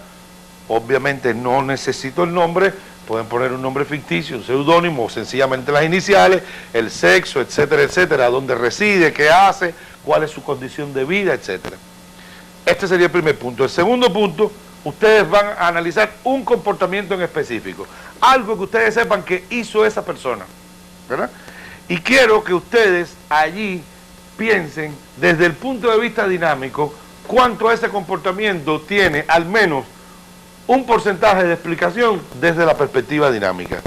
Obviamente no necesito el nombre, pueden poner un nombre ficticio, un seudónimo, sencillamente las iniciales, el sexo, etcétera, etcétera, dónde reside, qué hace, cuál es su condición de vida, etcétera. Este sería el primer punto. El segundo punto, ustedes van a analizar un comportamiento en específico, algo que ustedes sepan que hizo esa persona, ¿verdad? Y quiero que ustedes allí piensen desde el punto de vista dinámico cuánto ese comportamiento tiene al menos un porcentaje de explicación desde la perspectiva dinámica.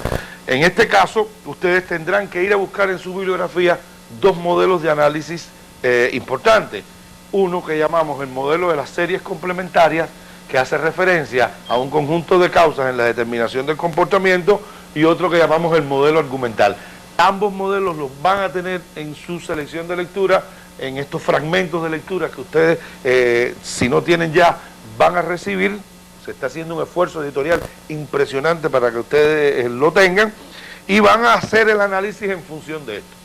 En este caso, ustedes tendrán que ir a buscar en su bibliografía 2 modelos de análisis importantes. Uno que llamamos el modelo de las series complementarias, que hace referencia a un conjunto de causas en la determinación del comportamiento, y otro que llamamos el modelo argumental. Ambos modelos los van a tener en su selección de lectura, en estos fragmentos de lectura que ustedes, si no tienen ya, van a recibir. Se está haciendo un esfuerzo editorial impresionante para que ustedes lo tengan, y van a hacer el análisis en función de esto.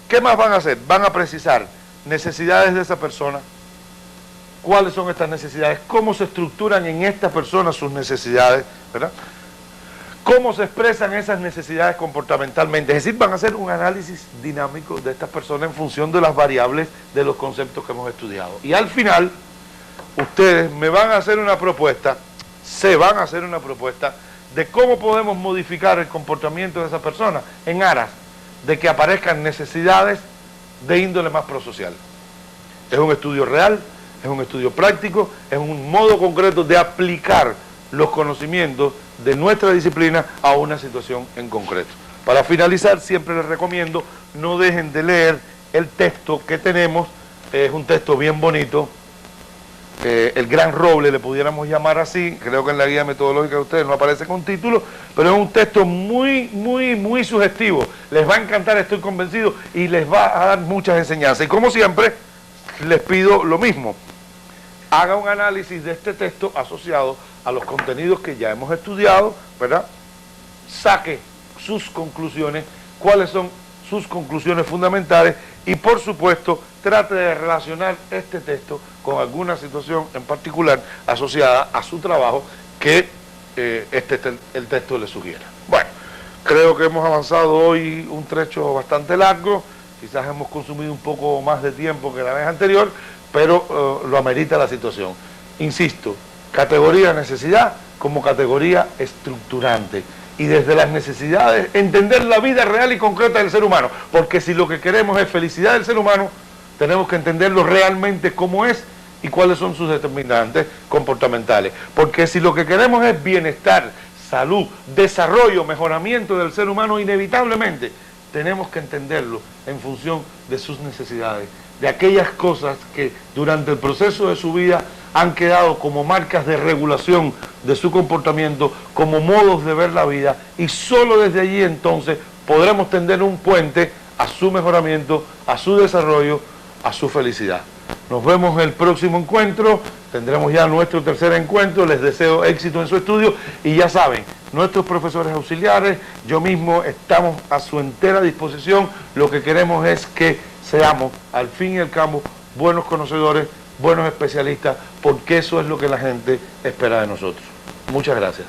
¿Qué más van a hacer? Van a precisar necesidades de esa persona, cuáles son estas necesidades, cómo se estructuran en esta persona sus necesidades, ¿verdad? Cómo se expresan esas necesidades comportamentalmente. Es decir, van a hacer un análisis dinámico de estas personas en función de las variables de los conceptos que hemos estudiado. Y al final, ustedes me van a hacer una propuesta, se van a hacer una propuesta de cómo podemos modificar el comportamiento de esa persona en aras de que aparezcan necesidades de índole más prosocial. Es un estudio real, es un estudio práctico, es un modo concreto de aplicar los conocimientos de nuestra disciplina a una situación en concreto. Para finalizar, siempre les recomiendo, no dejen de leer el texto que tenemos, es un texto bien bonito, el Gran Roble le pudiéramos llamar así, creo que en la guía metodológica de ustedes no aparece con título, pero es un texto muy sugestivo, les va a encantar, estoy convencido, y les va a dar muchas enseñanzas. Y como siempre, les pido lo mismo, haga un análisis de este texto asociado a los contenidos que ya hemos estudiado, ¿verdad? Saque sus conclusiones, cuáles son sus conclusiones fundamentales, y por supuesto trate de relacionar este texto con alguna situación en particular asociada a su trabajo que el texto le sugiera. Bueno, creo que hemos avanzado hoy un trecho bastante largo, quizás hemos consumido un poco más de tiempo que la vez anterior, pero lo amerita la situación. Insisto, categoría necesidad como categoría estructurante, y desde las necesidades entender la vida real y concreta del ser humano, porque si lo que queremos es felicidad del ser humano, tenemos que entenderlo realmente cómo es y cuáles son sus determinantes comportamentales, porque si lo que queremos es bienestar, salud, desarrollo, mejoramiento del ser humano, inevitablemente tenemos que entenderlo en función de sus necesidades, de aquellas cosas que durante el proceso de su vida han quedado como marcas de regulación de su comportamiento, como modos de ver la vida, y solo desde allí entonces podremos tender un puente a su mejoramiento, a su desarrollo, a su felicidad. Nos vemos en el próximo encuentro, tendremos ya nuestro tercer encuentro, les deseo éxito en su estudio y ya saben, nuestros profesores auxiliares, yo mismo estamos a su entera disposición, lo que queremos es que seamos al fin y al cabo buenos conocedores, buenos especialistas, porque eso es lo que la gente espera de nosotros. Muchas gracias.